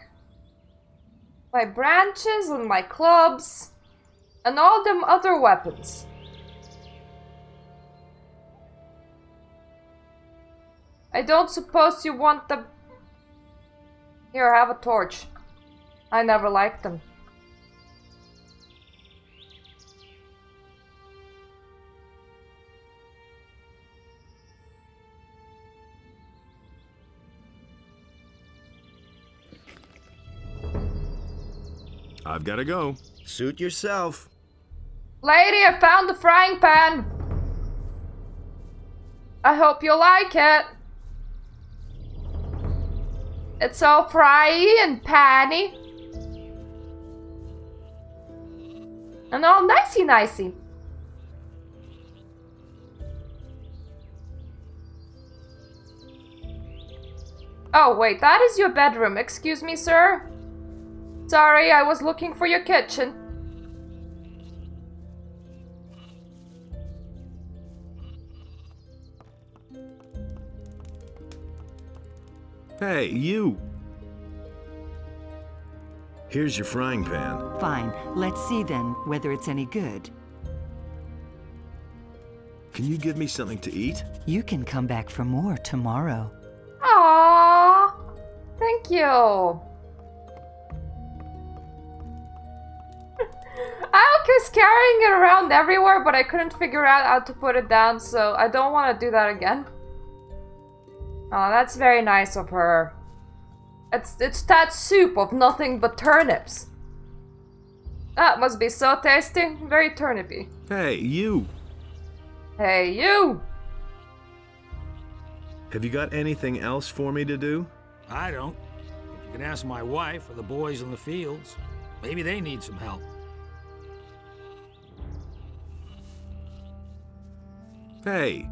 my branches and my clubs and all them other weapons. I don't suppose you want them. Here, have a torch. I never liked them. I've got to go. Suit yourself. Lady, I found the frying pan. I hope you like it. It's all fryy and panny. And all nicey-nicey. Oh, wait, that is your bedroom. Excuse me, sir? Sorry, I was looking for your kitchen. Hey, you! Here's your frying pan. Fine. Let's see then whether it's any good. Can you give me something to eat? You can come back for more tomorrow. Aww, thank you. I was carrying it around everywhere, but I couldn't figure out how to put it down, so I don't want to do that again. Oh, that's very nice of her. It's that soup of nothing but turnips. That must be so tasty. Very turnipy. Hey, you! Hey, you! Have you got anything else for me to do? I don't. But you can ask my wife or the boys in the fields. Maybe they need some help. Hey!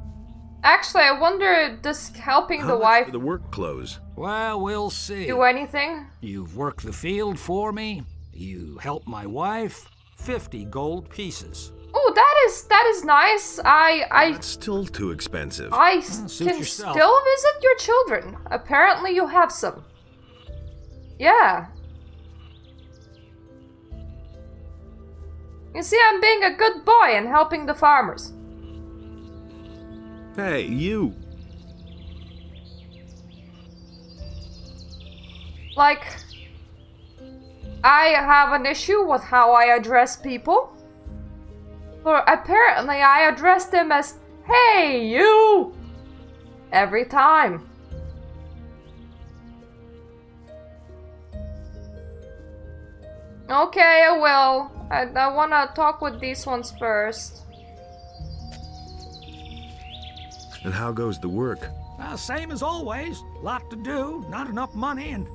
Actually, I wonder, does helping the wife do the work clothes? Well, we'll see. do anything? You've worked the field for me. You helped my wife. 50 gold pieces. Oh, that is nice. That's still too expensive. I suit can yourself. still visit your children. Apparently you have some. Yeah. You see, I'm being a good boy and helping the farmers. Hey, you! Like, I have an issue with how I address people. For apparently I address them as, "Hey, you!" every time. Okay, I will. I wanna talk with these ones first. And how goes the work? Same as always. Lot to do, not enough money, and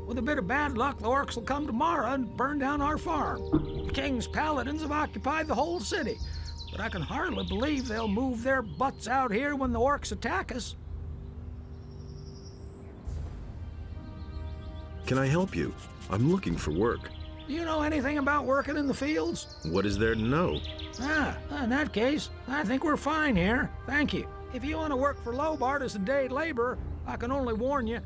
with a bit of bad luck, the orcs will come tomorrow and burn down our farm. The king's paladins have occupied the whole city, but I can hardly believe they'll move their butts out here when the orcs attack us. Can I help you? I'm looking for work. Do you know anything about working in the fields? What is there to know? In that case, I think we're fine here. Thank you. If you want to work for Lobart as a day laborer, I can only warn you,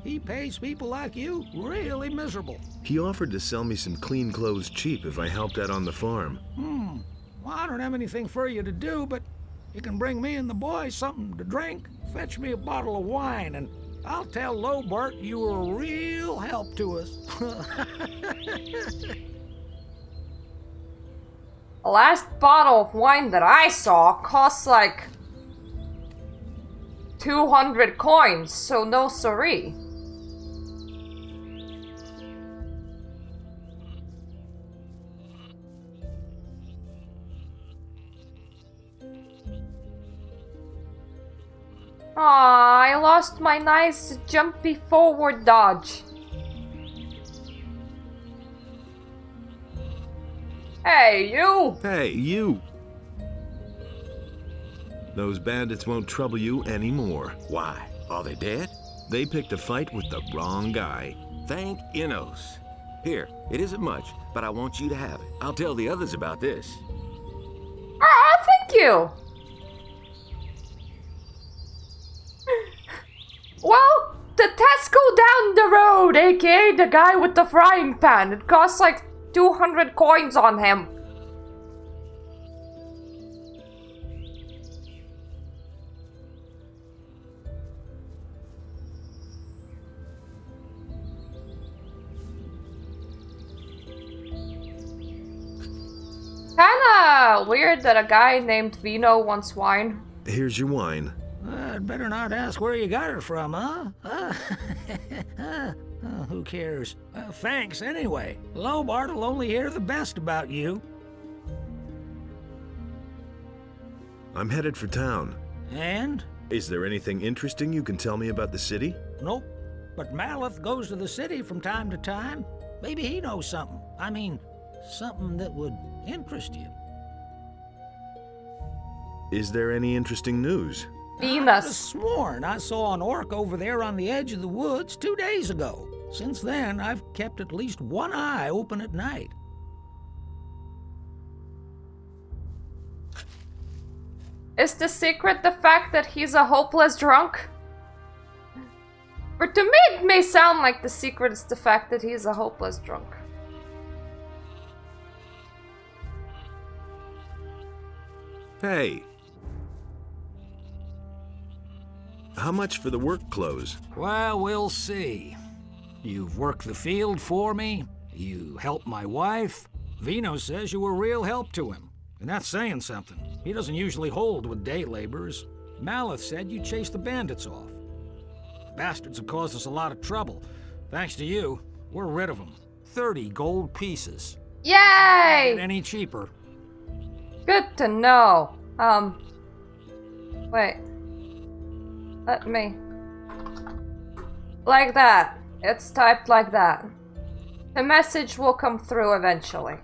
he pays people like you really miserable. He offered to sell me some clean clothes cheap if I helped out on the farm. Well, I don't have anything for you to do, but you can bring me and the boys something to drink. Fetch me a bottle of wine, and I'll tell Lobart you were a real help to us. The last bottle of wine that I saw cost like 200 coins, so no sorry. Aw, I lost my nice jumpy forward dodge. Hey, you! Hey, you! Those bandits won't trouble you anymore. Why? Are they dead? They picked a fight with the wrong guy. Thank Innos. Here, it isn't much, but I want you to have it. I'll tell the others about this. Aw, thank you! Well, the Tesco down the road, aka the guy with the frying pan. It costs like 200 coins on him. Kinda weird that a guy named Vino wants wine. Here's your wine. I'd better not ask where you got her from, huh? Who cares? Thanks anyway. Lobart will only hear the best about you. I'm headed for town. And? Is there anything interesting you can tell me about the city? Nope. But Maleth goes to the city from time to time. Maybe he knows something. I mean, something that would interest you. Is there any interesting news? I could have sworn I saw an orc over there on the edge of the woods 2 days ago. Since then, I've kept at least one eye open at night. Is the secret the fact that he's a hopeless drunk? Or to me, it may sound like the secret is the fact that he's a hopeless drunk. Hey. How much for the work clothes? Well, we'll see. You've worked the field for me. You helped my wife. Vino says you were real help to him. And that's saying something. He doesn't usually hold with day laborers. Maleth said you chased the bandits off. The bastards have caused us a lot of trouble. Thanks to you, we're rid of them. 30 gold pieces. Yay! Not any cheaper. Good to know. Wait. Let me... Like that. It's typed like that. The message will come through eventually.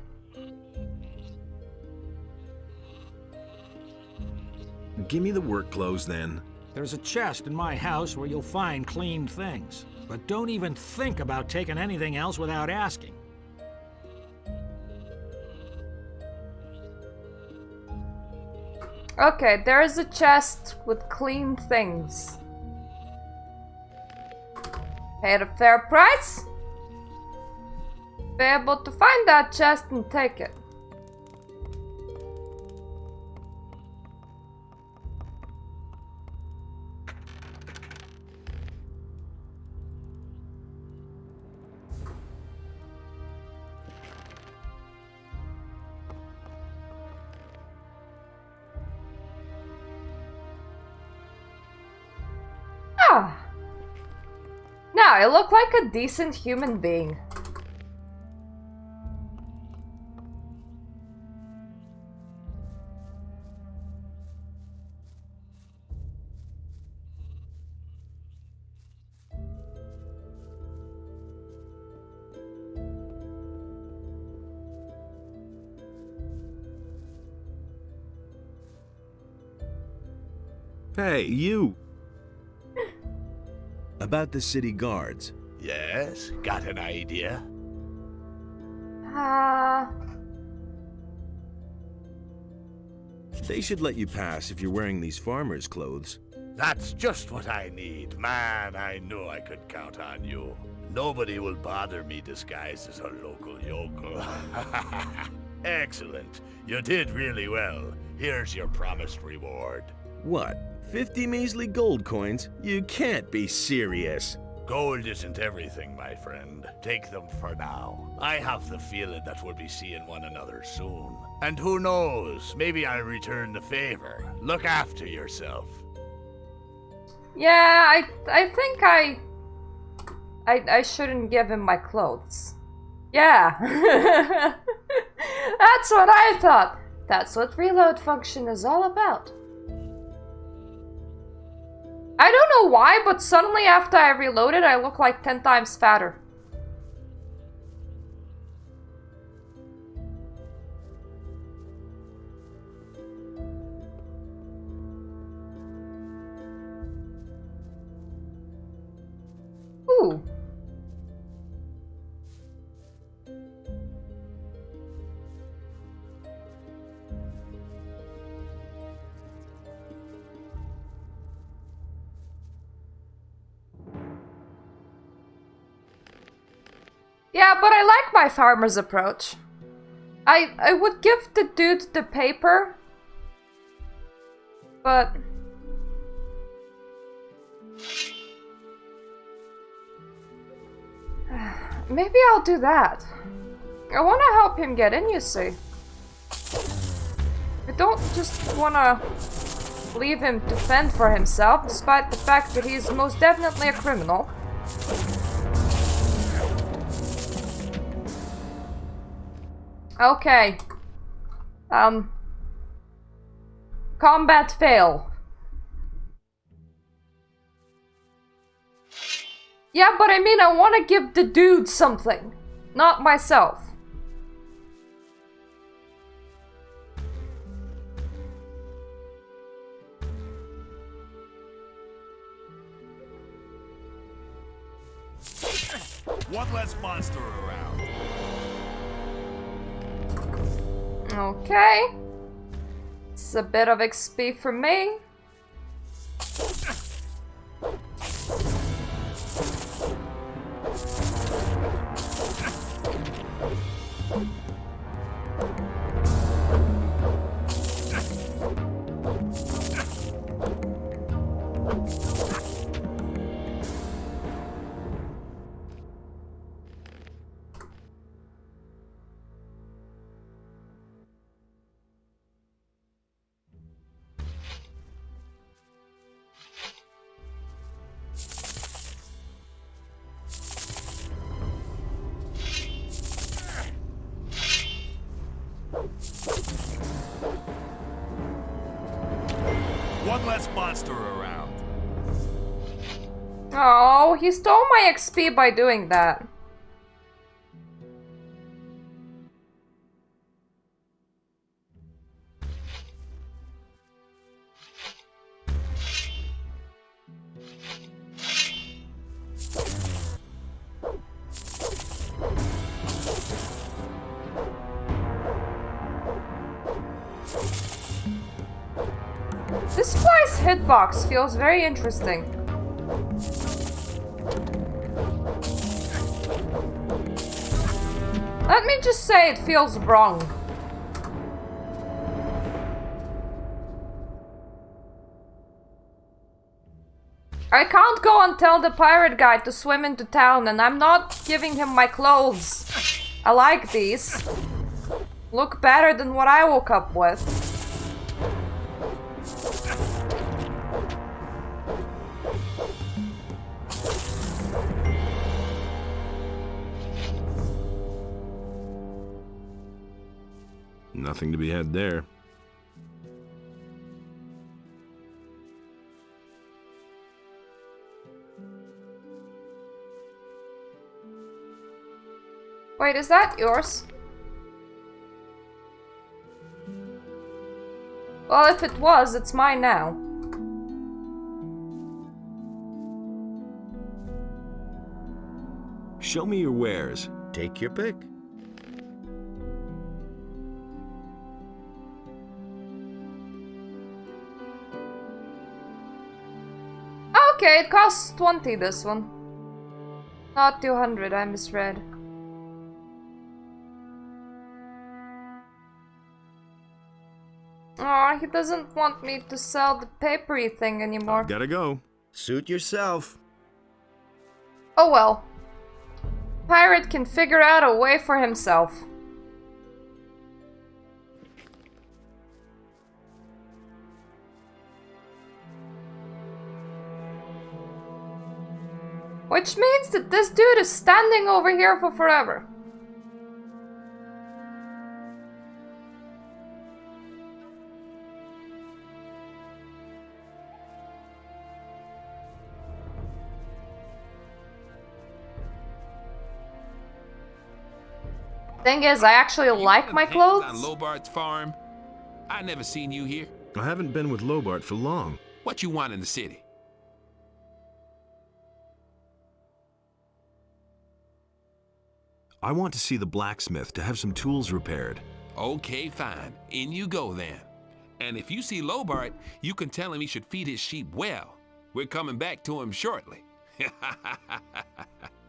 Give me the work clothes then. There's a chest in my house where you'll find clean things. But don't even think about taking anything else without asking. Okay, there is a chest with clean things. Paid a fair price. Be able to find that chest and take it. Ah. Now I look like a decent human being. Hey, you! About the city guards. Yes, got an idea? They should let you pass if you're wearing these farmer's clothes. That's just what I need. Man, I knew I could count on you. Nobody will bother me disguised as a local yokel. Excellent. You did really well. Here's your promised reward. What? 50 measly gold coins? You can't be serious. Gold isn't everything, my friend. Take them for now. I have the feeling that we'll be seeing one another soon. And who knows, maybe I'll return the favor. Look after yourself. Yeah, I think I shouldn't give him my clothes. Yeah. That's what I thought. That's what reload function is all about. I don't know why, but suddenly after I reloaded, I look like 10 times fatter. Ooh. Yeah, but I like my farmer's approach. I would give the dude the paper, but maybe I'll do that. I want to help him get in, you see. I don't just want to leave him to fend for himself, despite the fact that he's most definitely a criminal. Okay. Combat fail. Yeah, but I mean, I want to give the dude something, not myself. monster around. Okay. It's a bit of XP for me. One less monster around. Oh, he stole my XP by doing that. This guy's hitbox feels very interesting. Let me just say it feels wrong. I can't go and tell the pirate guy to swim into town, and I'm not giving him my clothes. I like these. Look better than what I woke up with. Nothing to be had there. Wait, is that yours? Well, if it was, it's mine now. Show me your wares. Take your pick. Okay, it costs 20, this one. Not 200, I misread. Aw, he doesn't want me to sell the papery thing anymore. Gotta go. Suit yourself. Oh well. Pirate can figure out a way for himself. Which means that this dude is standing over here for forever. Thing is, I actually like my clothes. On Lobart's farm? I never seen you here. I haven't been with Lobart for long. What you want in the city? I want to see the blacksmith to have some tools repaired. Okay, fine. In you go then. And if you see Lobart, you can tell him he should feed his sheep well. We're coming back to him shortly.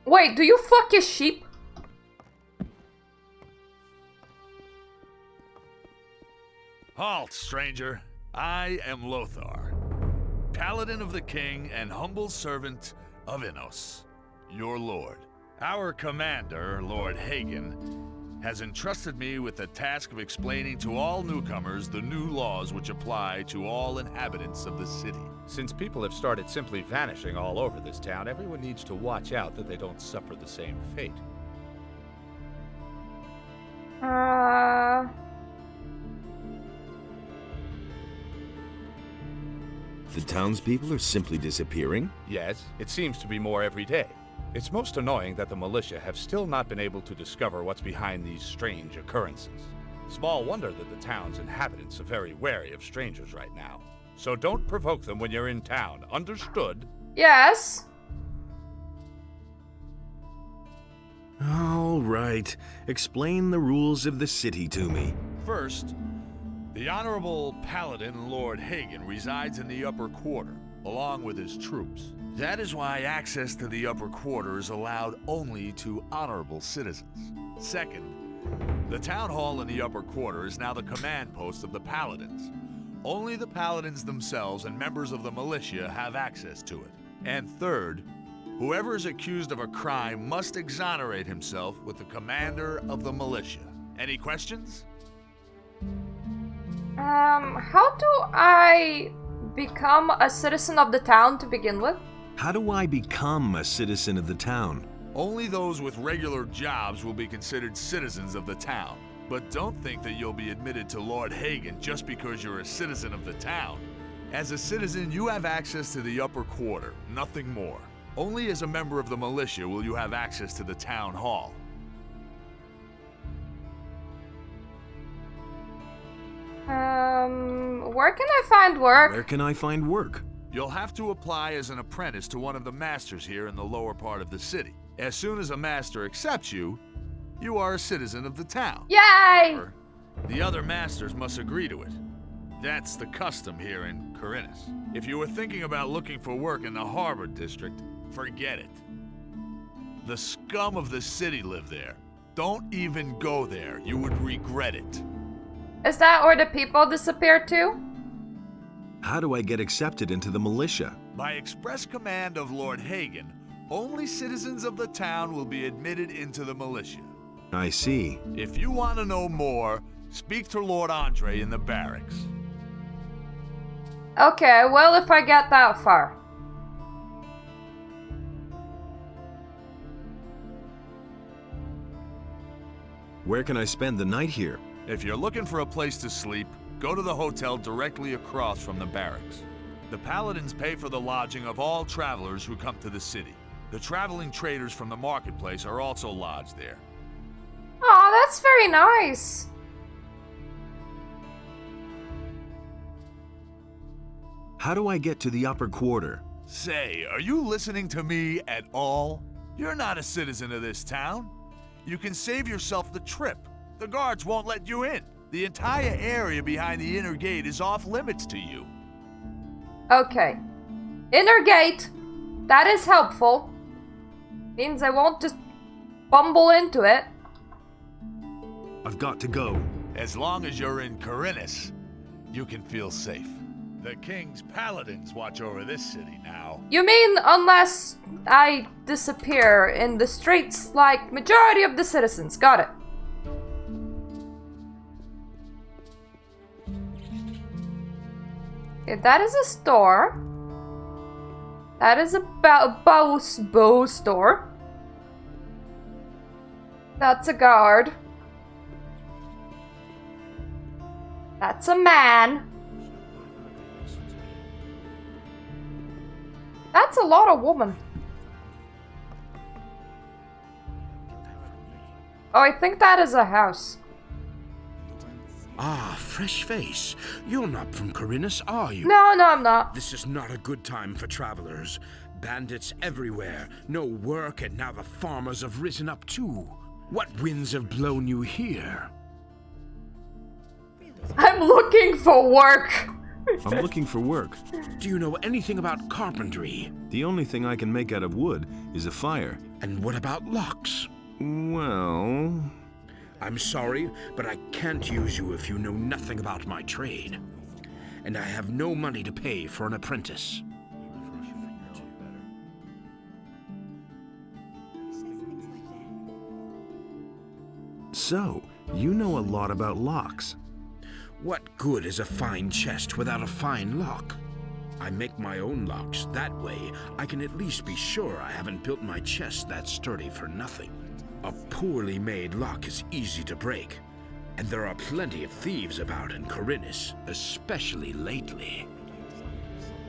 Wait, do you fuck his sheep? Halt, stranger. I am Lothar, paladin of the king and humble servant of Innos, your lord. Our commander, Lord Hagen, has entrusted me with the task of explaining to all newcomers the new laws which apply to all inhabitants of the city. Since people have started simply vanishing all over this town, everyone needs to watch out that they don't suffer the same fate. The townspeople are simply disappearing? Yes, it seems to be more every day. It's most annoying that the militia have still not been able to discover what's behind these strange occurrences. Small wonder that the town's inhabitants are very wary of strangers right now. So don't provoke them when you're in town, understood? Yes. All right. Explain the rules of the city to me. First, the Honorable Paladin Lord Hagen resides in the upper quarter, along with his troops. That is why access to the upper quarter is allowed only to honorable citizens. Second, the town hall in the upper quarter is now the command post of the paladins. Only the paladins themselves and members of the militia have access to it. And third, whoever is accused of a crime must exonerate himself with the commander of the militia. Any questions? How do I become a citizen of the town to begin with? How do I become a citizen of the town? Only those with regular jobs will be considered citizens of the town. But don't think that you'll be admitted to Lord Hagen just because you're a citizen of the town. As a citizen, you have access to the upper quarter, nothing more. Only as a member of the militia will you have access to the town hall. Where can I find work? Where can I find work? You'll have to apply as an apprentice to one of the masters here in the lower part of the city. As soon as a master accepts you, you are a citizen of the town. Yay! However, the other masters must agree to it. That's the custom here in Khorinis. If you were thinking about looking for work in the Harbor District, forget it. The scum of the city live there. Don't even go there. You would regret it. Is that where the people disappear to? How do I get accepted into the militia? By express command of Lord Hagen, only citizens of the town will be admitted into the militia. I see. If you want to know more, speak to Lord Andre in the barracks. Okay, well, if I get that far. Where can I spend the night here? If you're looking for a place to sleep, go to the hotel directly across from the barracks. The paladins pay for the lodging of all travelers who come to the city. The traveling traders from the marketplace are also lodged there. Aw, that's very nice. How do I get to the upper quarter? Say, are you listening to me at all? You're not a citizen of this town. You can save yourself the trip. The guards won't let you in. The entire area behind the inner gate is off limits to you. Okay. Inner gate. That is helpful. Means I won't just bumble into it. I've got to go. As long as you're in Khorinis, you can feel safe. The king's paladins watch over this city now. You mean unless I disappear in the streets like majority of the citizens. Got it. Okay, that is a store. That is a bow store. That's a guard. That's a man. That's a lot of women. Oh, I think that is a house. Ah, fresh face. You're not from Khorinis, are you? No, I'm not. This is not a good time for travelers. Bandits everywhere. No work, and now the farmers have risen up too. What winds have blown you here? I'm looking for work. I'm looking for work. Do you know anything about carpentry? The only thing I can make out of wood is a fire. And what about locks? Well... I'm sorry, but I can't use you if you know nothing about my trade. And I have no money to pay for an apprentice. So, you know a lot about locks. What good is a fine chest without a fine lock? I make my own locks. That way, I can at least be sure I haven't built my chest that sturdy for nothing. A poorly made lock is easy to break, and there are plenty of thieves about in Khorinis, especially lately.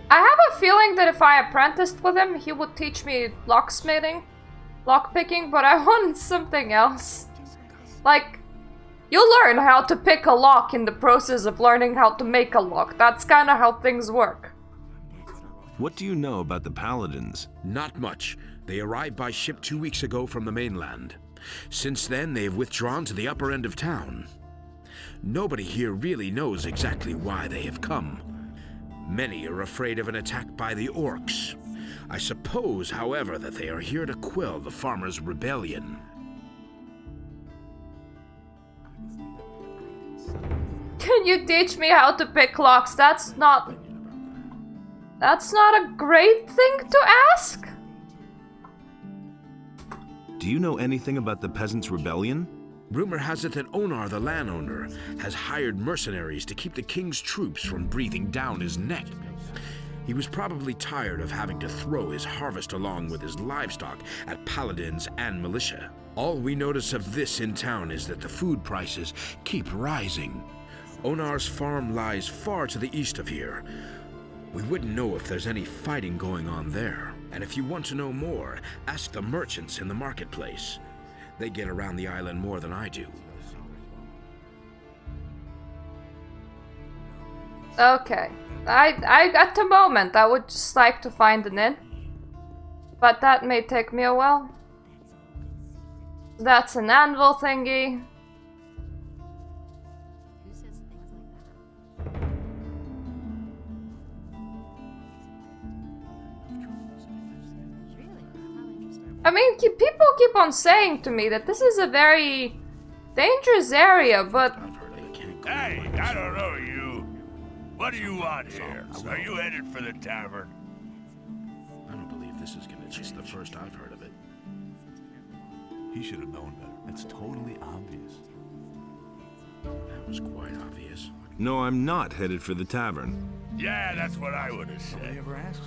I have a feeling that if I apprenticed with him, he would teach me locksmithing, lockpicking, but I want something else. Like, you'll learn how to pick a lock in the process of learning how to make a lock. That's kind of how things work. What do you know about the paladins? Not much. They arrived by ship 2 weeks ago from the mainland. Since then, they have withdrawn to the upper end of town. Nobody here really knows exactly why they have come. Many are afraid of an attack by the orcs. I suppose, however, that they are here to quell the farmers' rebellion. Can you teach me how to pick locks? That's not a great thing to ask. Do you know anything about the Peasants Rebellion? Rumor has it that Onar, the landowner, has hired mercenaries to keep the king's troops from breathing down his neck. He was probably tired of having to throw his harvest along with his livestock at paladins and militia. All we notice of this in town is that the food prices keep rising. Onar's farm lies far to the east of here. We wouldn't know if there's any fighting going on there. And if you want to know more, ask the merchants in the marketplace. They get around the island more than I do. Okay. I at the moment I would just like to find an inn. But that may take me a while. That's an anvil thingy. I mean, people keep on saying to me that this is a very dangerous area, but... Hey, I don't know you. What do you want here? Are you headed for the tavern? I don't believe this is gonna change. It's the first I've heard of it. He should have known better. It's totally obvious. That was quite obvious. No, I'm not headed for the tavern. Yeah, that's what I would have said.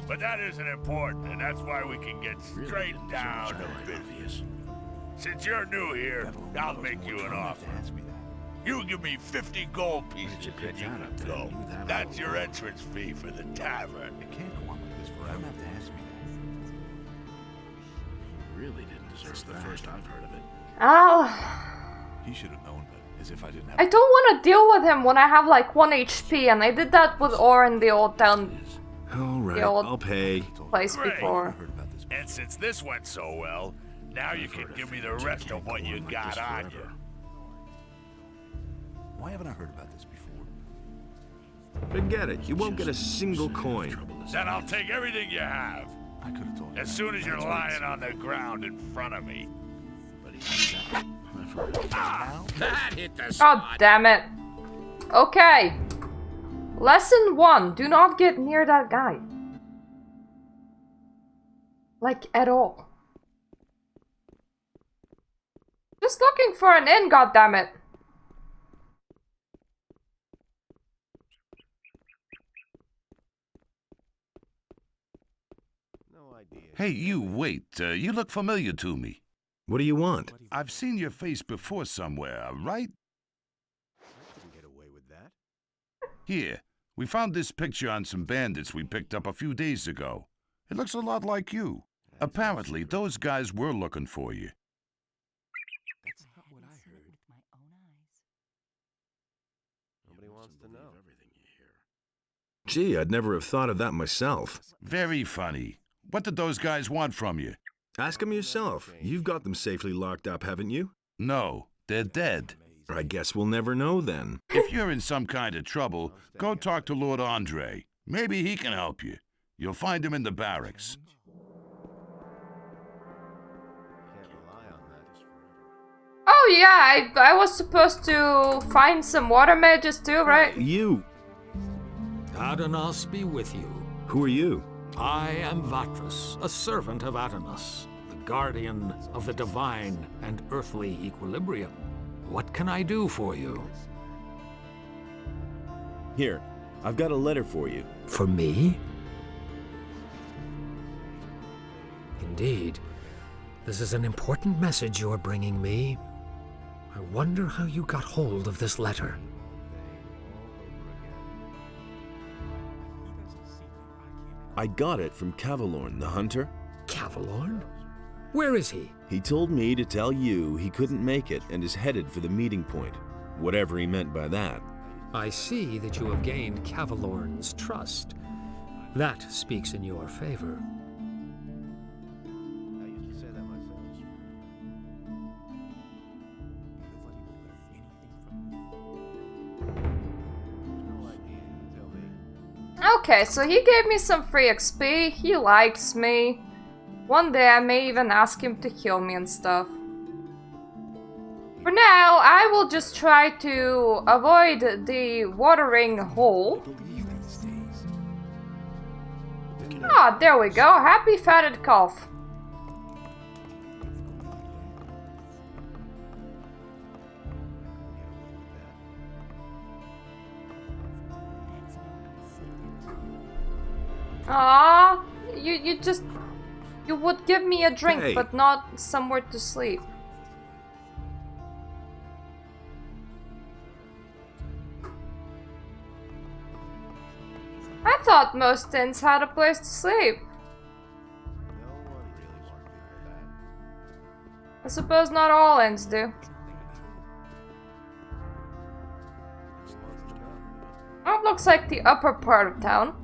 But that isn't important, and that's why we can get straight down to business. Since you're new here, I'll make you an offer. You give me 50 gold pieces and you can go. That's your entrance fee for the tavern. It can't go on like this forever. You don't have to ask me that. Really didn't deserve the first I've heard of it. Oh. He should have known better. As if I didn't have. I don't want to deal with him when I have like 1 HP, and I did that with Or in the old town. Alright, I'll pay. Place before. And since this went so well, now you can give me the rest of what you got on you. Why haven't I heard about this before? Forget it. You won't get a single coin. Then I'll take everything you have. I could have told you. As soon as you're lying on the ground in front of me. That hit the spot. Oh, damn it. Okay. Lesson 1. Do not get near that guy. Like, at all. Just looking for an inn, goddammit. Hey, you, wait. You look familiar to me. What do you want? I've seen your face before somewhere, right? I couldn't get away with that. Here, we found this picture on some bandits we picked up a few days ago. It looks a lot like you. Apparently, those guys were looking for you. That's not what I heard. Nobody wants to know everything you hear. Gee, I'd never have thought of that myself. Very funny. What did those guys want from you? Ask them yourself. You've got them safely locked up, haven't you? No, they're dead. I guess we'll never know then. If you're in some kind of trouble, go talk to Lord Andre. Maybe he can help you. You'll find him in the barracks. Oh yeah, I was supposed to find some water mages too, right? You! Adanos be with you. Who are you? I am Vatras, a servant of Adanos, the guardian of the divine and earthly equilibrium. What can I do for you? Here, I've got a letter for you. For me? Indeed. This is an important message you're bringing me. I wonder how you got hold of this letter. I got it from Cavalorn, the hunter. Cavalorn? Where is he? He told me to tell you he couldn't make it and is headed for the meeting point. Whatever he meant by that. I see that you have gained Cavalorn's trust. That speaks in your favor. Okay, so he gave me some free XP. He likes me. One day I may even ask him to kill me and stuff. For now, I will just try to avoid the watering hole. Ah, there we go. Happy fatted calf. Ah, you would give me a drink, Hey. but not somewhere to sleep. I thought most inns had a place to sleep. I suppose not all inns do. Oh, it looks like the upper part of town.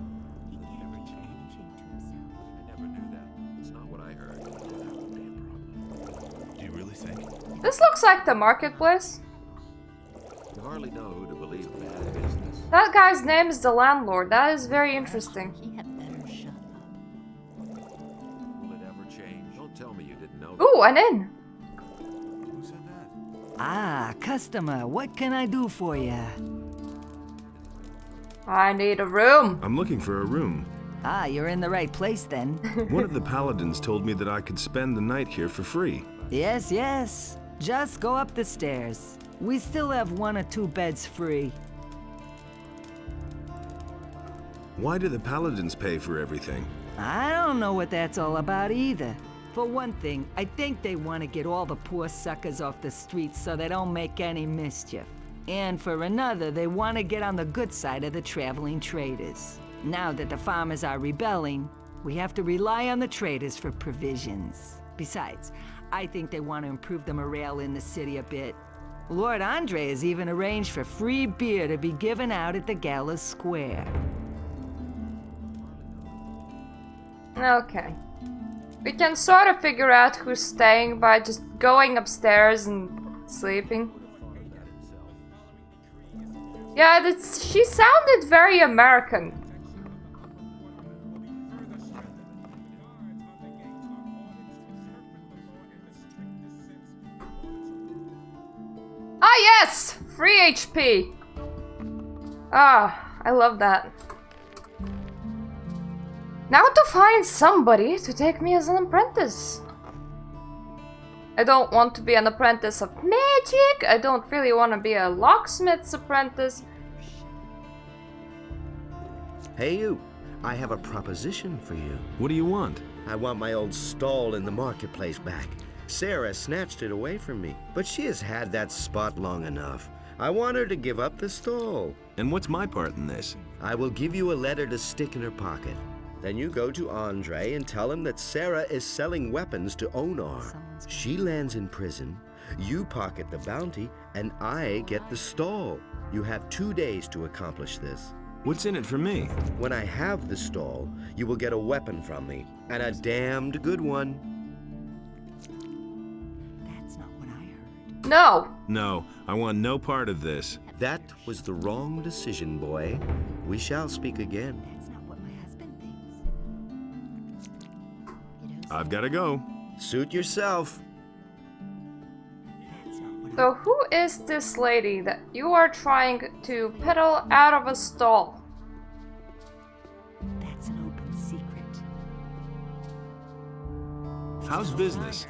This looks like the marketplace. You hardly know who to believe in bad business. That guy's name is the landlord. That is very interesting. Will it ever change? Don't tell me you didn't know. Ooh, an inn. Who said that? Ah, customer, what can I do for you? I need a room. I'm looking for a room. Ah, you're in the right place then. One of the paladins told me that I could spend the night here for free. Yes, yes. Just go up the stairs. We still have 1 or 2 beds free. Why do the paladins pay for everything? I don't know what that's all about either. For one thing, I think they want to get all the poor suckers off the streets so they don't make any mischief. And for another, they want to get on the good side of the traveling traders. Now that the farmers are rebelling, we have to rely on the traders for provisions. Besides, I think they want to improve the morale in the city a bit. Lord Andre has even arranged for free beer to be given out at the Gala Square. Okay. We can sort of figure out who's staying by just going upstairs and sleeping. Yeah, she sounded very American. Ah, yes! Free HP! Ah, I love that. Now to find somebody to take me as an apprentice. I don't want to be an apprentice of magic. I don't really want to be a locksmith's apprentice. Hey you, I have a proposition for you. What do you want? I want my old stall in the marketplace back. Sarah snatched it away from me, but she has had that spot long enough. I want her to give up the stall. And what's my part in this? I will give you a letter to stick in her pocket. Then you go to Andre and tell him that Sarah is selling weapons to Onar. She lands in prison, you pocket the bounty, and I get the stall. You have 2 days to accomplish this. What's in it for me? When I have the stall, you will get a weapon from me, and a damned good one. That's not what I heard. No. No, I want no part of this. That was the wrong decision, boy. We shall speak again. That's not what my husband thinks. I've got to go. Suit yourself. So who is this lady that you are trying to peddle out of a stall? That's an open secret. How's business?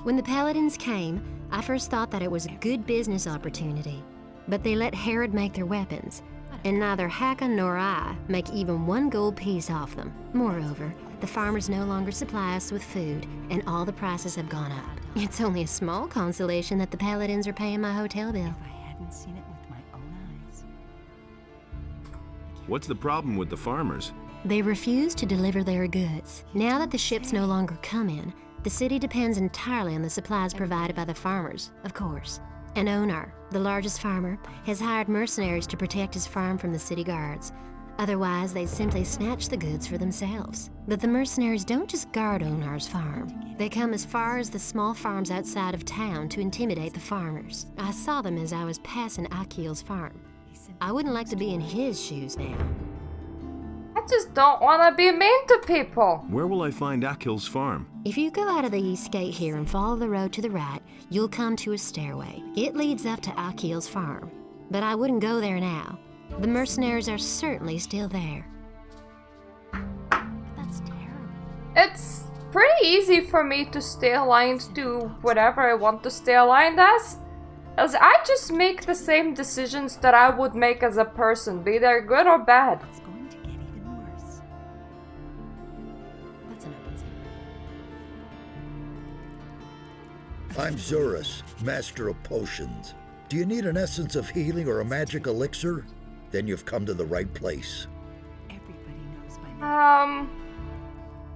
When the paladins came, I first thought that it was a good business opportunity. But they let Herod make their weapons, and neither Hagen nor I make even 1 gold piece off them. Moreover, the farmers no longer supply us with food, and all the prices have gone up. It's only a small consolation that the paladins are paying my hotel bill. If I hadn't seen it with my own eyes. What's the problem with the farmers? They refuse to deliver their goods. Now that the ships no longer come in, the city depends entirely on the supplies provided by the farmers, of course. And Onar, the largest farmer, has hired mercenaries to protect his farm from the city guards. Otherwise, they'd simply snatch the goods for themselves. But the mercenaries don't just guard Onar's farm. They come as far as the small farms outside of town to intimidate the farmers. I saw them as I was passing Akil's farm. I wouldn't like to be in his shoes now. I just don't want to be mean to people. Where will I find Akil's farm? If you go out of the east gate here and follow the road to the right, you'll come to a stairway. It leads up to Akil's farm. But I wouldn't go there now. The mercenaries are certainly still there. That's terrible. It's pretty easy for me to stay aligned to whatever I want to stay aligned as I just make the same decisions that I would make as a person, be they good or bad. It's going to get even worse. That's an open secret. I'm Xardas, master of potions. Do you need an essence of healing or a magic elixir? Then you've come to the right place. Everybody knows by now.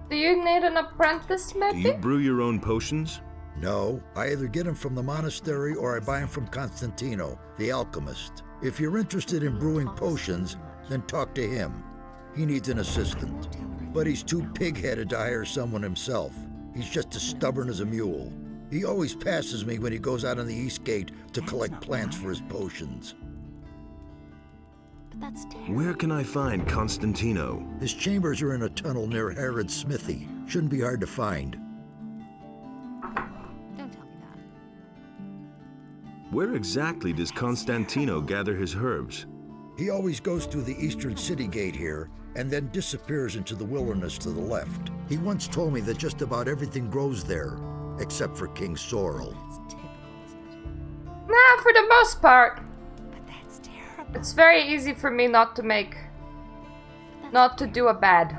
Do you need an apprentice, maybe? Do you brew your own potions? No, I either get them from the monastery or I buy them from Constantino, the alchemist. If you're interested in brewing potions, then talk to him. He needs an assistant, but he's too pig-headed to hire someone himself. He's just as stubborn as a mule. He always passes me when he goes out on the east gate to collect plants for his potions. But that's terrible. Where can I find Constantino? His chambers are in a tunnel near Herod's smithy. Shouldn't be hard to find. Don't tell me that. Where exactly does Constantino gather his herbs? He always goes through the eastern city gate here and then disappears into the wilderness to the left. He once told me that just about everything grows there, except for King Sorrel. That's typical, isn't it? Nah, for the most part. But that's terrible. It's very easy for me not to do a bad.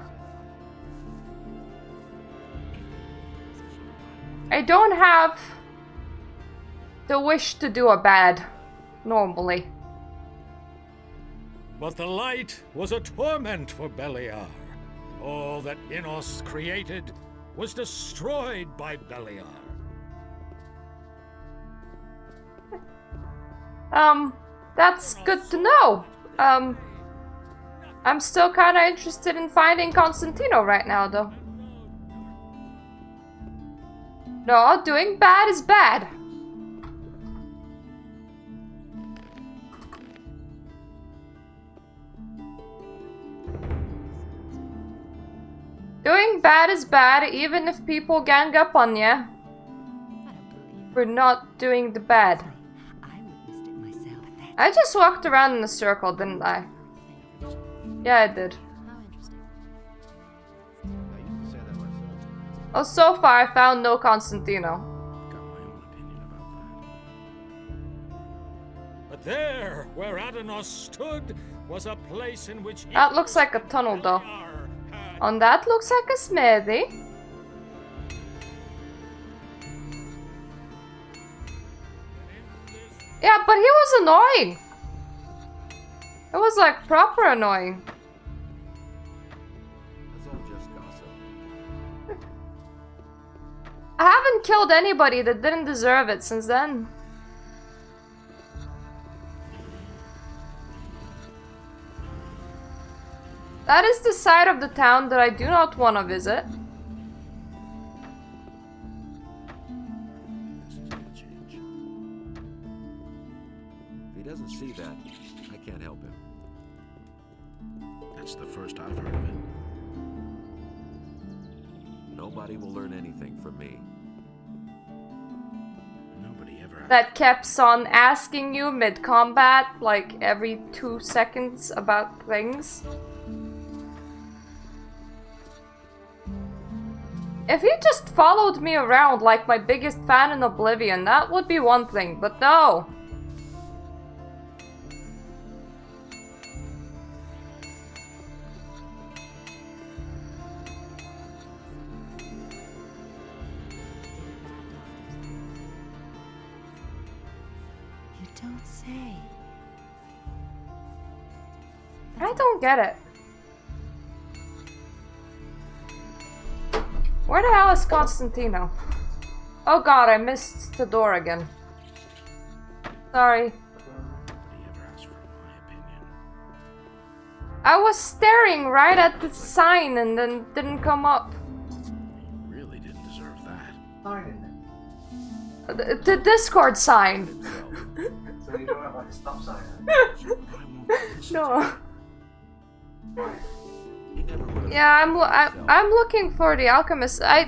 I don't have the wish to do a bad, normally. But the light was a torment for Beliar. All that Innos created was destroyed by Beliar. That's good to know. I'm still kind of interested in finding Constantino right now, though. No, doing bad is bad. Doing bad is bad, even if people gang up on you for not doing the bad. I just walked around in a circle, didn't I? Yeah, I did. Oh, so far I found no Constantino. But there, where Adanos stood, was a place in which That looks like a tunnel, though. And that looks like a smithy. Yeah, but he was annoying. It was like proper annoying. That's all just gossip. I haven't killed anybody that didn't deserve it since then. That is the side of the town that I do not want to visit. This is gonna change. If he doesn't see that, I can't help him. That's the first I've heard of it. Nobody will learn anything from me. Nobody ever. That keeps on asking you mid-combat, like every 2 seconds about things. If he just followed me around like my biggest fan in Oblivion, that would be one thing, but no. You don't say. I don't get it. Where the hell is Constantino? Oh god, I missed the door again. Sorry. Nobody ever asked for my opinion. I was staring right at the sign and then didn't come up. You really didn't deserve that. The Discord sign. So you don't have like a stop sign? No. Yeah, I'm looking for the alchemist. I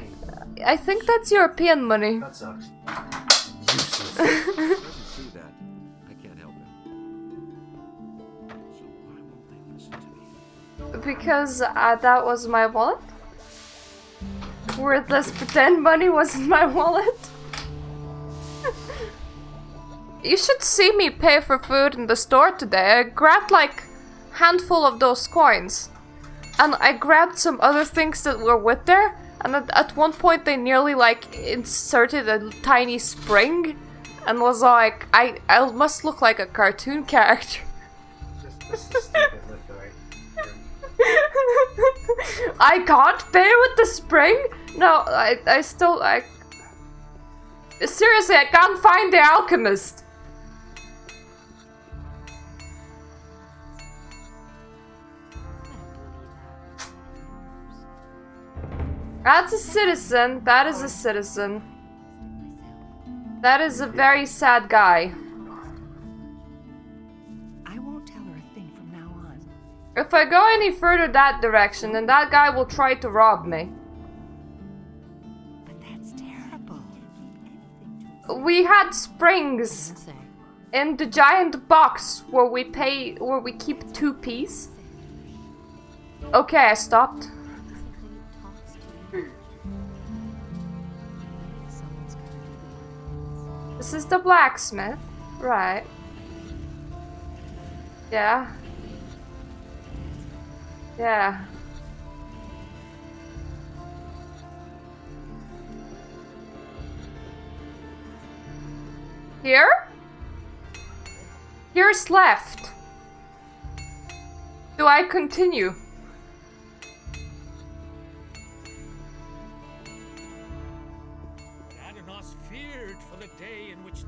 think that's European money. That sucks. Useless. Doesn't see that. I can't help it. So why won't they listen to me? Because that was my wallet. Worthless pretend money was in my wallet. You should see me pay for food in the store today. I grabbed like a handful of those coins. And I grabbed some other things that were with there. And at one point they nearly like inserted a tiny spring. And was like, I must look like a cartoon character. Just stupid with the right. I can't pay with the spring? No, I still seriously, I can't find the alchemist. That's a citizen. That is a citizen. That is a very sad guy. I won't tell her a thing from now on. If I go any further that direction, then that guy will try to rob me. But that's terrible. We had springs in the giant box where we keep 2 pieces. Okay, I stopped. This is the blacksmith, right? Yeah. Yeah. Here? Here's left. Do I continue?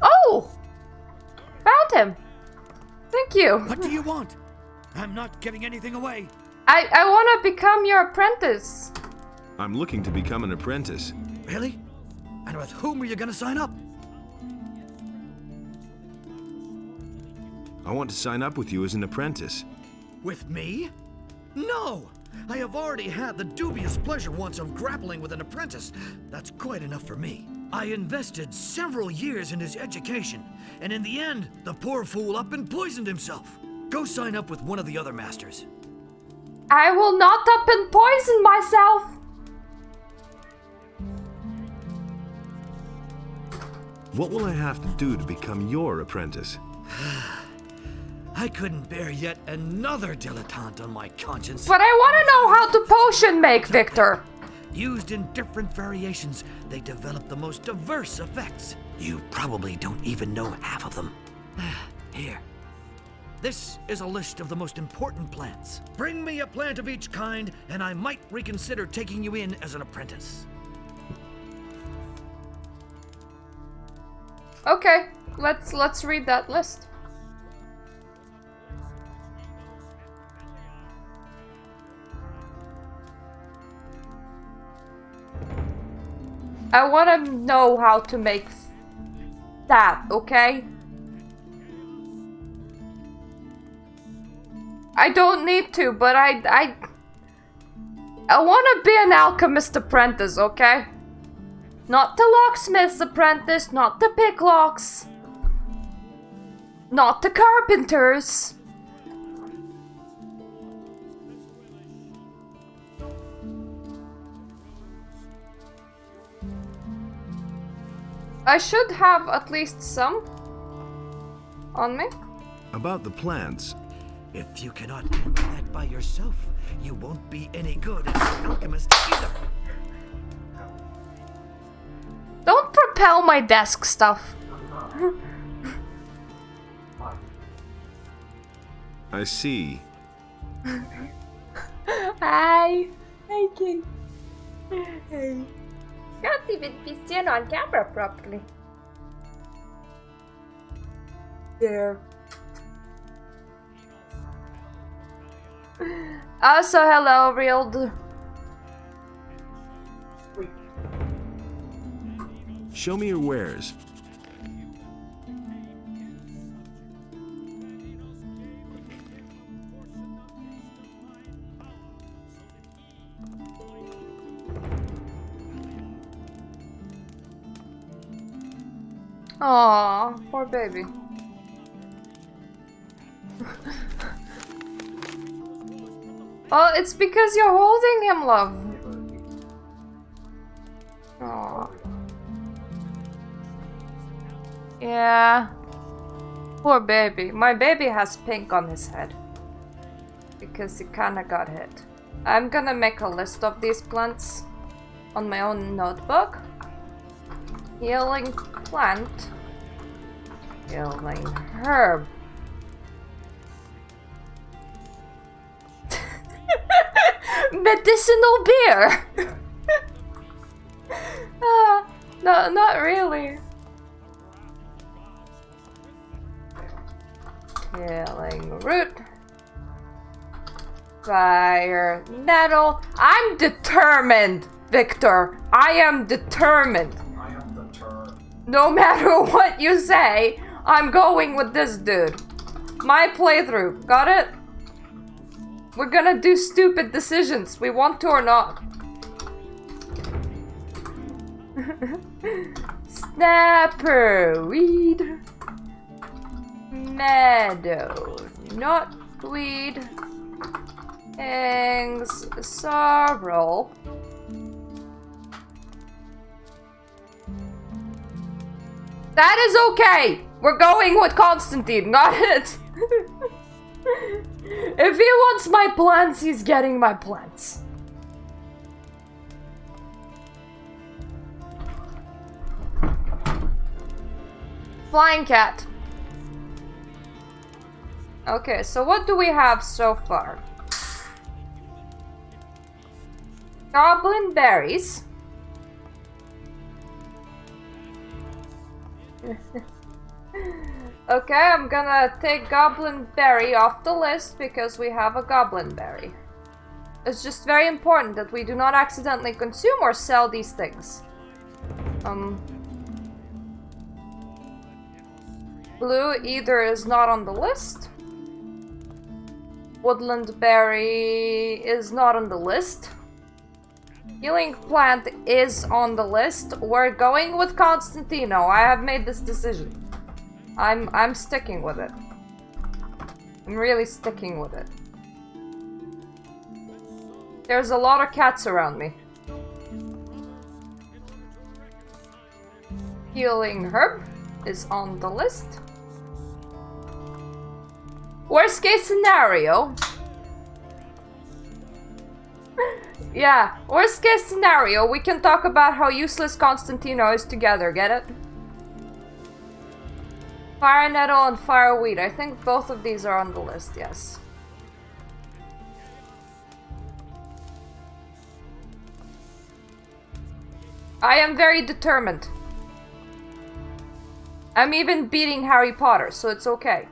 Oh! Found him! Thank you! What do you want? I'm not giving anything away. I want to become your apprentice. I'm looking to become an apprentice. Really? And with whom are you gonna sign up? I want to sign up with you as an apprentice. With me? No! I have already had the dubious pleasure once of grappling with an apprentice. That's quite enough for me. I invested several years in his education, and in the end, the poor fool up and poisoned himself. Go sign up with one of the other masters. I will not up and poison myself. What will I have to do to become your apprentice? I couldn't bear yet another dilettante on my conscience. But I want to know how to potion make, Victor. Used in different variations, they develop the most diverse effects. You probably don't even know half of them. Here. This is a list of the most important plants. Bring me a plant of each kind, and I might reconsider taking you in as an apprentice. Okay, let's read that list. I want to know how to make that, okay? I don't need to, but I want to be an alchemist apprentice, okay? Not the locksmith's apprentice, not the picklocks, not the carpenters. I should have at least some on me. About the plants. If you cannot handle that by yourself, you won't be any good as an alchemist either. Don't propel my desk stuff. I see. Hi. Hi, King. Hey. Can't even be seen on camera properly. There. Also, hello, Real. Show me your wares. Aw, poor baby. Well, it's because you're holding him, love. Aw. Yeah. Poor baby. My baby has pink on his head. Because he kinda got hit. I'm gonna make a list of these plants on my own notebook. Healing plant. Healing herb. Medicinal beer! No, not really. Healing root. Fire nettle. I'm determined, Victor. I am determined. I am determined. No matter what you say, I'm going with this dude. My playthrough. Got it? We're gonna do stupid decisions, we want to or not. Snapper weed. Meadow knotweed. Hangs sorrel. That is okay! We're going with Constantine, not it! If he wants my plants, he's getting my plants. Flying cat. Okay, so what do we have so far? Goblin berries. Okay, I'm gonna take Goblin Berry off the list because we have a Goblin Berry. It's just very important that we do not accidentally consume or sell these things. Blue either is not on the list. Woodland Berry is not on the list. Healing Plant is on the list. We're going with Constantino. I have made this decision. I'm sticking with it. I'm really sticking with it. There's a lot of cats around me. Healing Herb is on the list. Worst case scenario. Yeah, worst case scenario, we can talk about how useless Constantino is together, get it? Fire nettle and fireweed. I think both of these are on the list, yes. I am very determined. I'm even beating Harry Potter, so it's okay.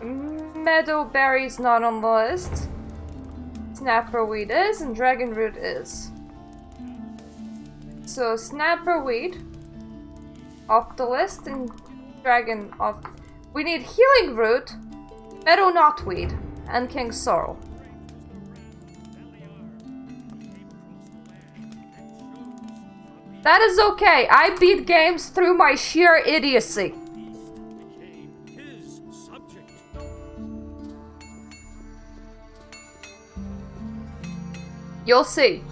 Meadowberry's not on the list. Snapperweed is, and Dragonroot is. So Snapperweed off the list, and Dragon off. We need Healing Root, Meadow Knotweed, and King Sorrel. That is okay. I beat games through my sheer idiocy. You'll see.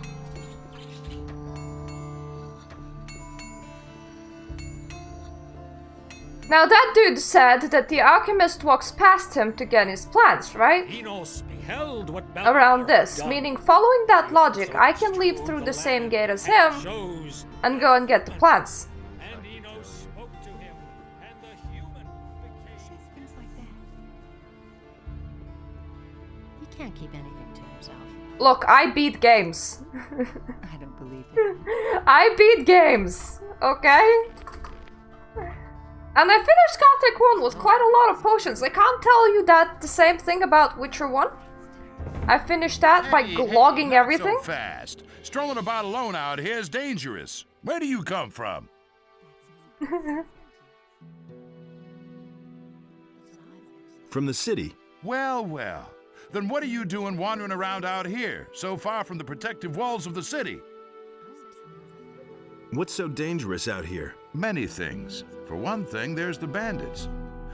Now that dude said that the alchemist walks past him to get his plants, right? Around this, meaning following that logic, I can leave through the same gate as him and go and get the plants. He can't keep anything to himself. Look, I beat games. I don't believe it. I beat games, okay? And I finished Gothic 1 with quite a lot of potions. I can't tell you that the same thing about Witcher 1. I finished that by glogging everything. So fast. Strolling about alone out here is dangerous. Where do you come from? From the city. Well, well. then what are you doing wandering around out here, so far from the protective walls of the city? What's so dangerous out here? Many things. For one thing, there's the bandits.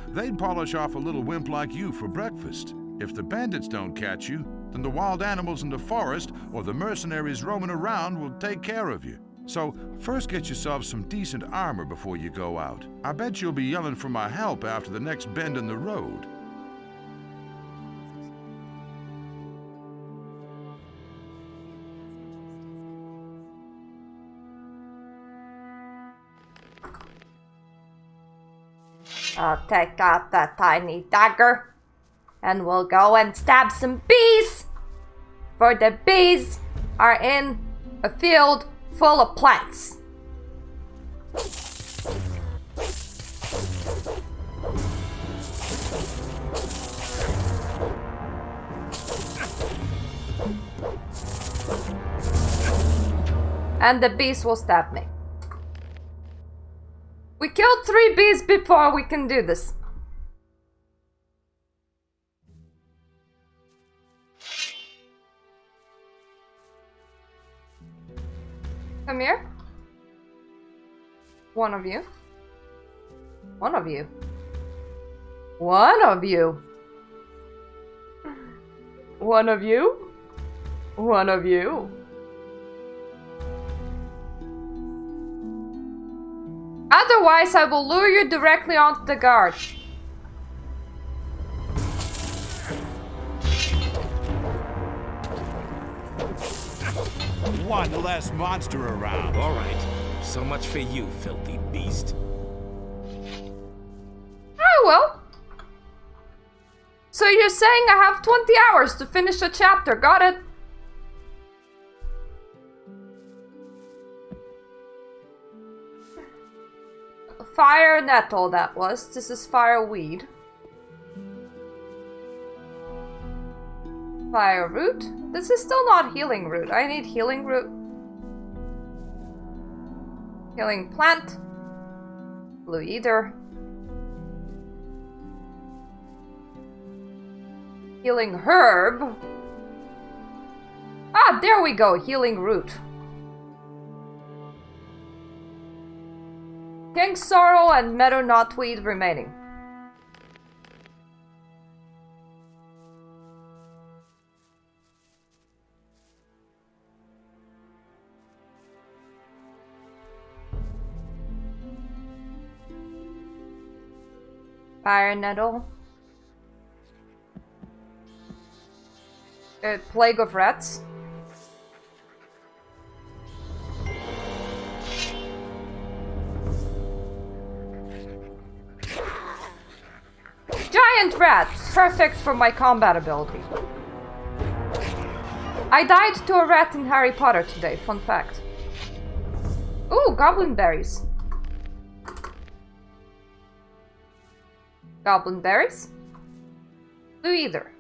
They'd polish off a little wimp like you for breakfast. If the bandits don't catch you, then the wild animals in the forest or the mercenaries roaming around will take care of you. So, first get yourself some decent armor before you go out. I bet you'll be yelling for my help after the next bend in the road. I'll take out that tiny dagger and we'll go and stab some bees! For the bees are in a field full of plants. And the bees will stab me. We killed 3 bees before we can do this. Come here. One of you. One of you. One of you. One of you. One of you. Otherwise, I will lure you directly onto the guard. One less monster around. All right. So much for you, filthy beast. Oh, well. So you're saying I have 20 hours to finish a chapter. Got it. Fire nettle, that was. This is fireweed. Fire root? This is still not healing root. I need healing root. Healing plant. Blue ether. Healing herb. Ah, there we go. Healing root. King sorrel and meadow knotweed remaining. Fire nettle. Plague of rats. Giant rat! Perfect for my combat ability. I died to a rat in Harry Potter today, fun fact. Ooh, goblin berries. Goblin berries? Blue ether.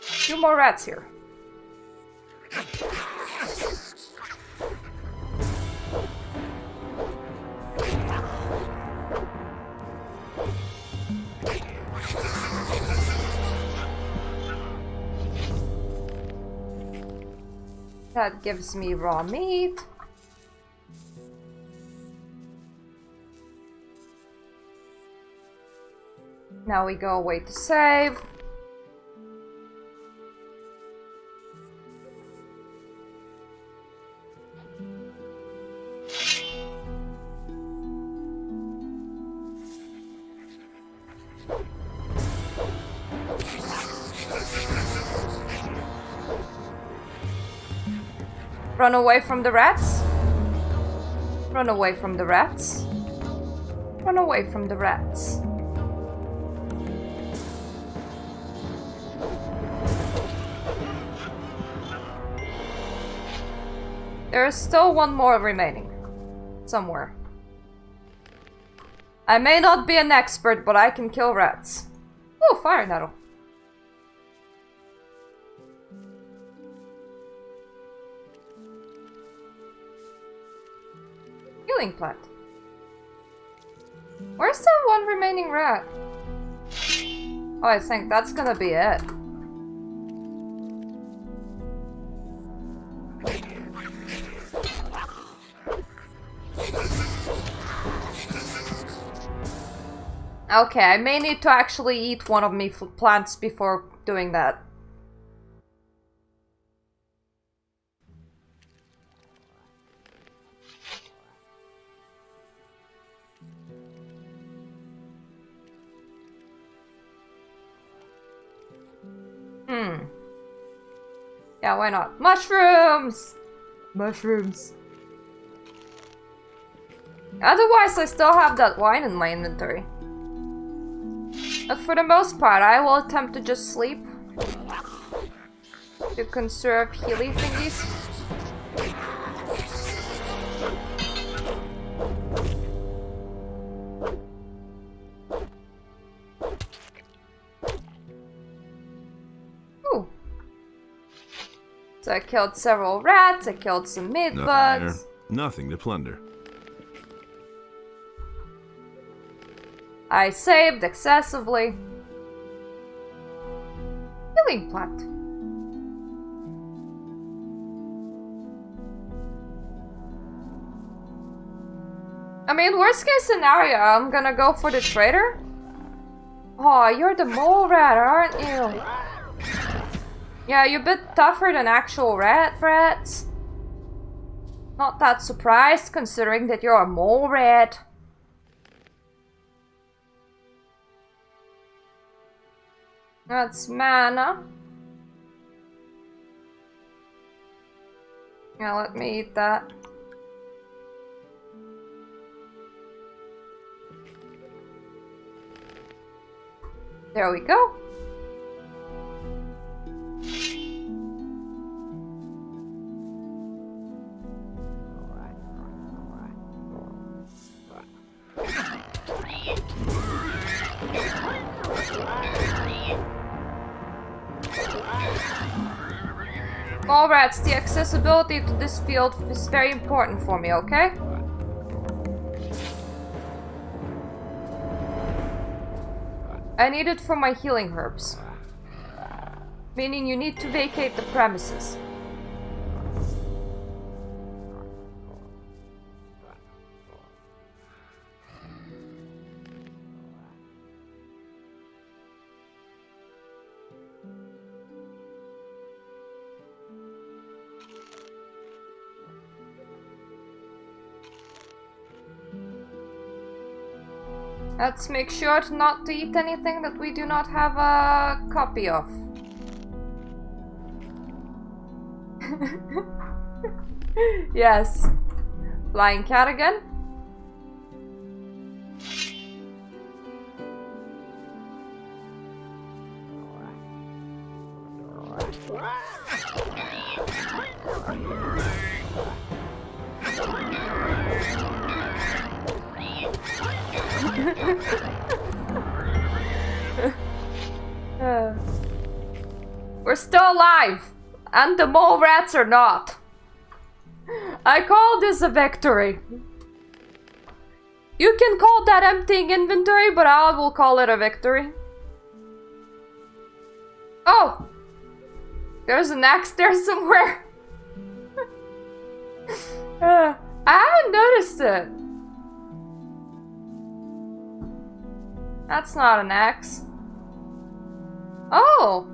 Two more rats here. That gives me raw meat. Now we go away to save. Run away from the rats. Run away from the rats. Run away from the rats. There is still one more remaining. Somewhere. I may not be an expert, but I can kill rats. Oh, fire nettle. Healing plant. Where's the one remaining rat? Oh, I think that's gonna be it. Okay, I may need to actually eat one of me plants before doing that. Yeah, why not? Mushrooms! Mushrooms. Otherwise, I still have that wine in my inventory. But for the most part, I will attempt to just sleep. To conserve healing thingies. Ooh. So I killed several rats, I killed some meat bugs. Nothing to plunder. I saved excessively. Healing plant. I mean, worst case scenario, I'm gonna go for the trader. Oh, you're the mole rat, aren't you? Yeah, you're a bit tougher than actual rats. Not that surprised, considering that you're a mole rat. That's mana. Yeah, let me eat that. There we go. All rats, the accessibility to this field is very important for me, okay? I need it for my healing herbs. Meaning you need to vacate the premises. Let's make sure not to eat anything that we do not have a copy of. Yes. Flying cat again? We're still alive, and the mole rats are not. I call this a victory. You can call that emptying inventory, but I will call it a victory. Oh! There's an axe there somewhere. I haven't noticed it. That's not an axe. Oh!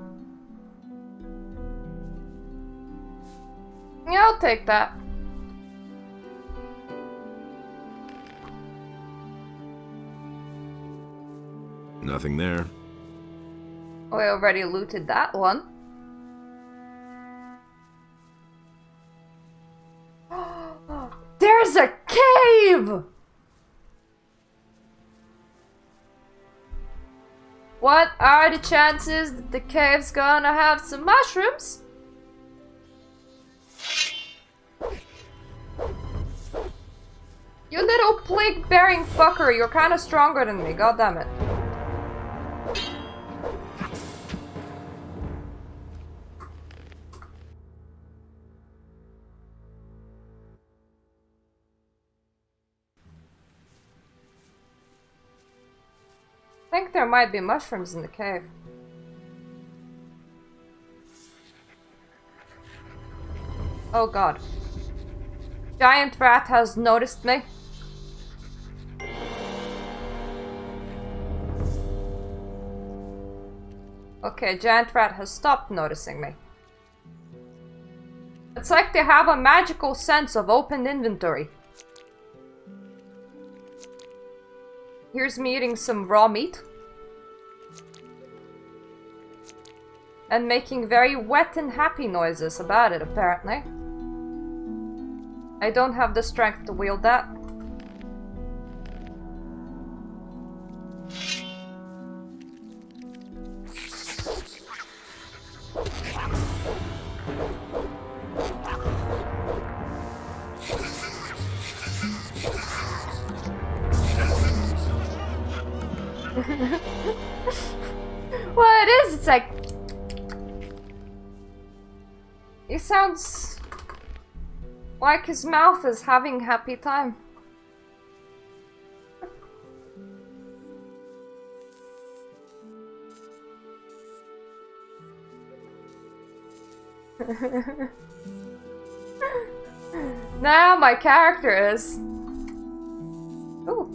Yeah, I'll take that. Nothing there. We already looted that one. There's a cave! What are the chances that the cave's gonna have some mushrooms? You little plague-bearing fucker, you're kinda stronger than me, goddammit. think there might be mushrooms in the cave. Oh god. Giant rat has noticed me. Okay, giant rat has stopped noticing me. It's like they have a magical sense of open inventory. Here's me eating some raw meat. And making very wet and happy noises about it, apparently. I don't have the strength to wield that. Well, it is. It's like he sounds like his mouth is having a happy time. Now my character is. Ooh.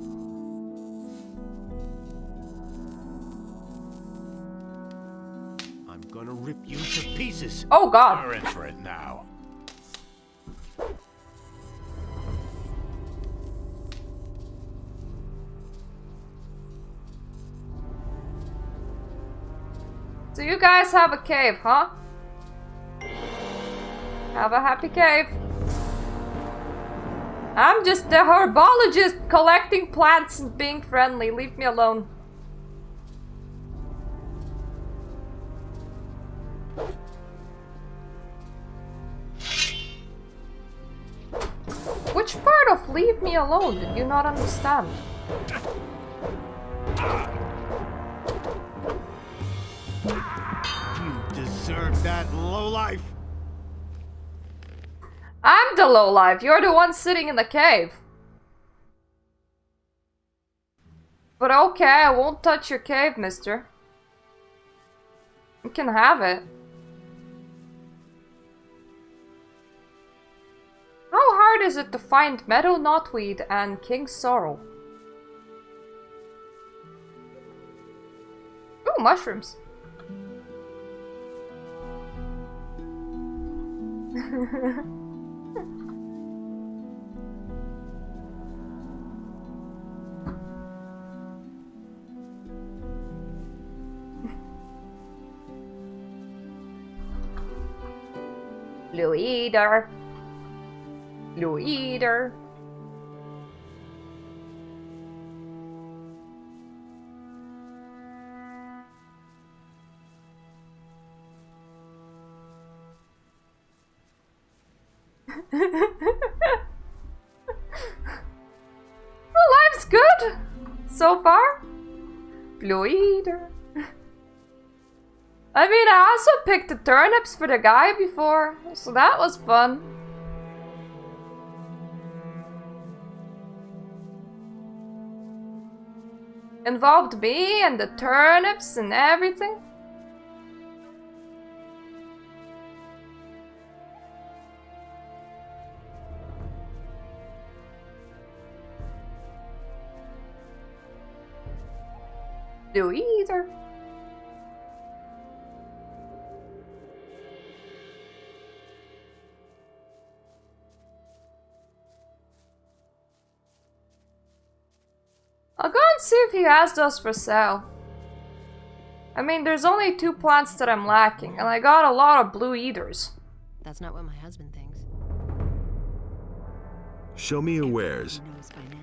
I'm gonna rip you to pieces. Oh god. You're in for it now. So you guys have a cave, huh? Have a happy cave. I'm just the herbologist collecting plants and being friendly. Leave me alone. Which part of leave me alone did you not understand? You deserve that, lowlife. I'm the lowlife. You're the one sitting in the cave. But okay, I won't touch your cave, mister. You can have it. How hard is it to find meadow knotweed and king's sorrel? Ooh, mushrooms. Blue eater. Blue eater. Well, life's good so far. Blue eater. I mean, I also picked the turnips for the guy before, so that was fun. Involved me and the turnips and everything. Do either. I'll go and see if he has those for sale. I mean, there's only 2 plants that I'm lacking, and I got a lot of blue eaters. That's not what my husband thinks. Show me your wares. He knows by now.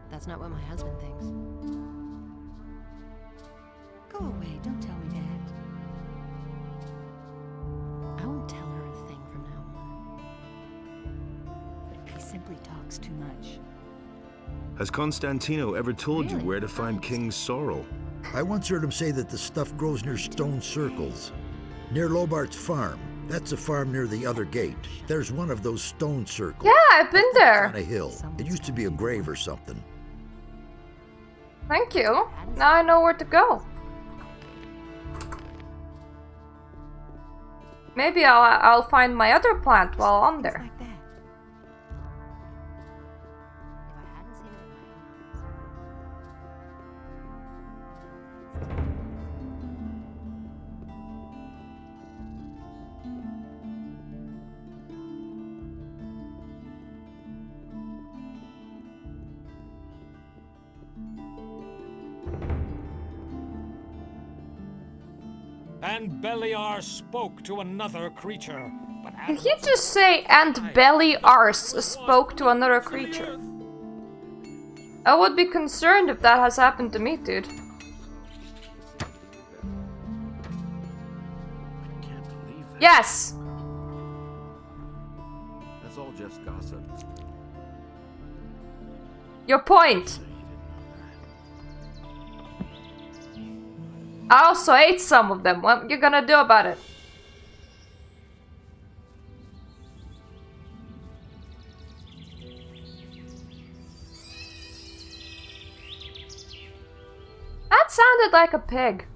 That's not what my husband thinks. Go away, don't tell me that. I won't tell her a thing from now on. He simply talks too much. Has Constantino ever told you where to find King's sorrel? I once heard him say that the stuff grows near stone circles. Near Lobart's farm. That's a farm near the other gate. There's one of those stone circles. Yeah, I've been there. On a hill. It used to be a grave or something. Thank you. Now I know where to go. Maybe I'll find my other plant while on there. And Beliar spoke to another creature. But Did he just say, and belly arse spoke to another creature? I would be concerned if that has happened to me, dude. Yes! That's all just gossip. Your point! I also ate some of them. What you gonna do about it? That sounded like a pig.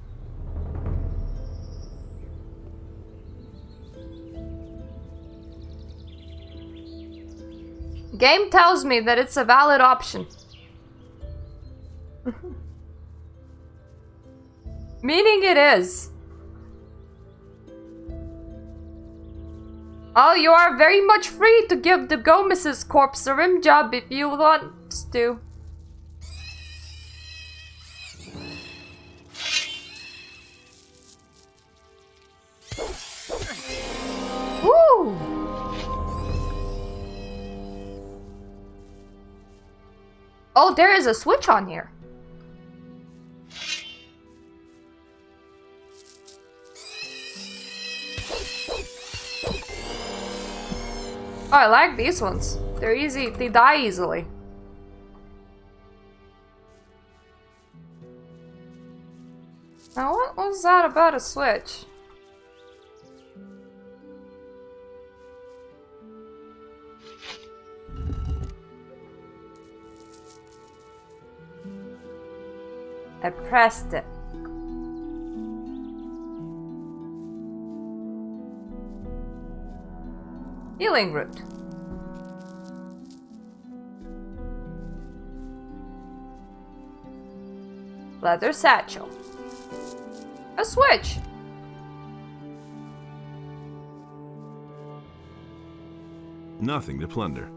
Game tells me that it's a valid option. Meaning it is. Oh, you are very much free to give the Gomez's corpse a rim job if you want to. Woo! Oh, there is a switch on here. Oh, I like these ones. They're easy, they die easily. Now what was that about a switch? I pressed it. Healing root. Leather satchel. A switch. Nothing to plunder.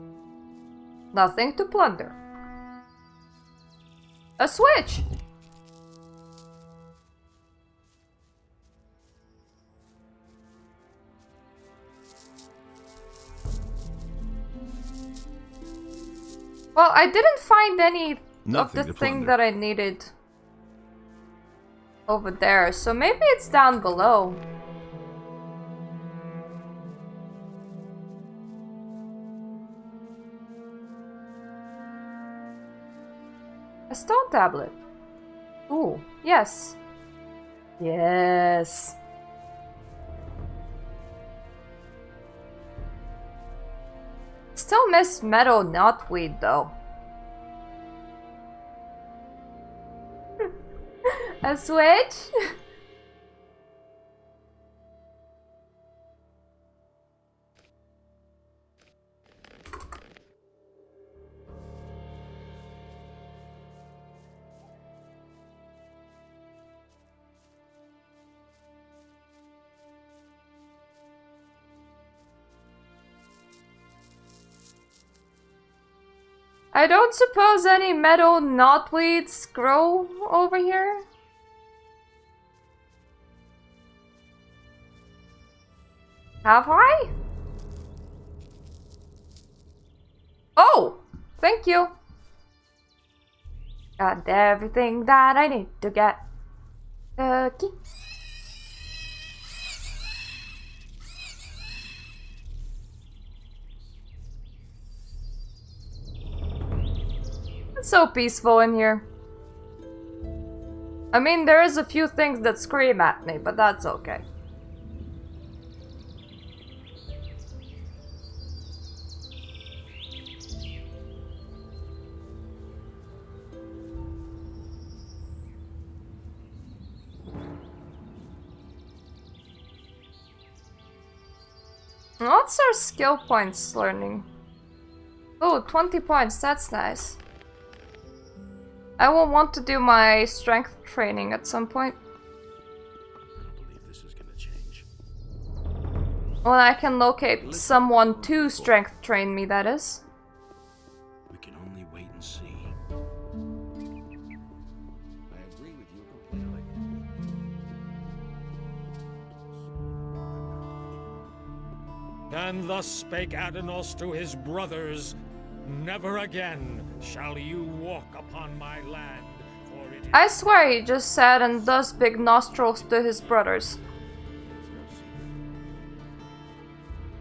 Nothing to plunder. A switch. Well, I didn't find any Nothing of the to thing plunder. that I needed over there, so maybe it's down below. A stone tablet. Ooh, yes. Yes. Still miss metal knotweed though. A switch? I don't suppose any metal knotweeds grow over here? Have I? Oh! Thank you. Got everything that I need to get. Okay. It's so peaceful in here. I mean, there is a few things that scream at me, but that's okay. What's our skill points learning? Oh, 20 points, that's nice. I will want to do my strength training at some point. When I can locate someone to strength train me, that is. We can only wait and see. I agree with you completely. And thus spake Adanos to his brothers, never again shall you walk upon my land, for it is... I swear he just said and thus big nostrils to his brothers.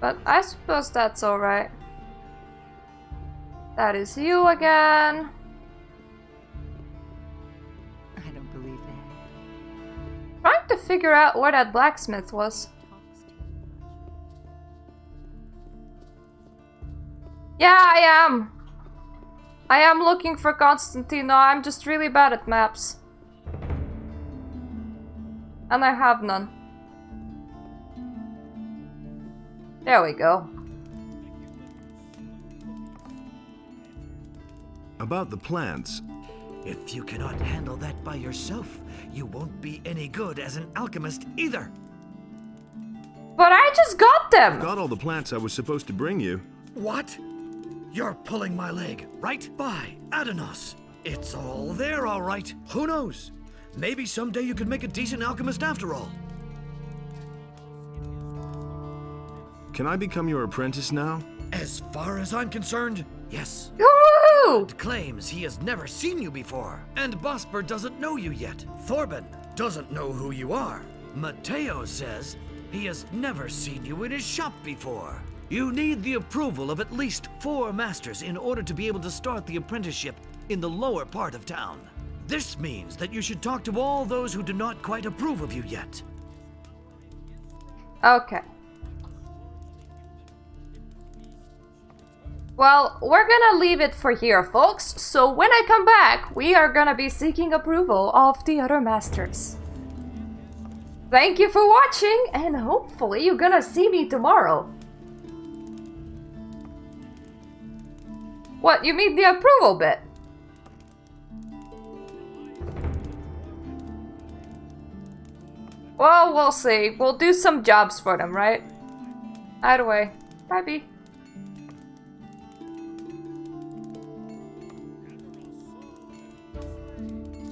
But I suppose that's alright. That is you again. I don't believe that. Trying to figure out where that blacksmith was. Yeah, I am. I am looking for Constantino. I'm just really bad at maps. And I have none. There we go. About the plants. If you cannot handle that by yourself, you won't be any good as an alchemist either. But I just got them! Got all the plants I was supposed to bring you. What? You're pulling my leg, right? By Adanos. It's all there, all right. Who knows? Maybe someday you could make a decent alchemist after all. Can I become your apprentice now? As far as I'm concerned, yes. Woo! Claims he has never seen you before, and Bosper doesn't know you yet. Thorben doesn't know who you are. Mateo says he has never seen you in his shop before. You need the approval of at least 4 masters in order to be able to start the apprenticeship in the lower part of town. This means that you should talk to all those who do not quite approve of you yet. Okay. Well, we're gonna leave it for here, folks. So when I come back, we are gonna be seeking approval of the other masters. Thank you for watching, and hopefully you're gonna see me tomorrow. What, you mean the approval bit? Well, we'll see. We'll do some jobs for them, right? Either way. Bye-bye.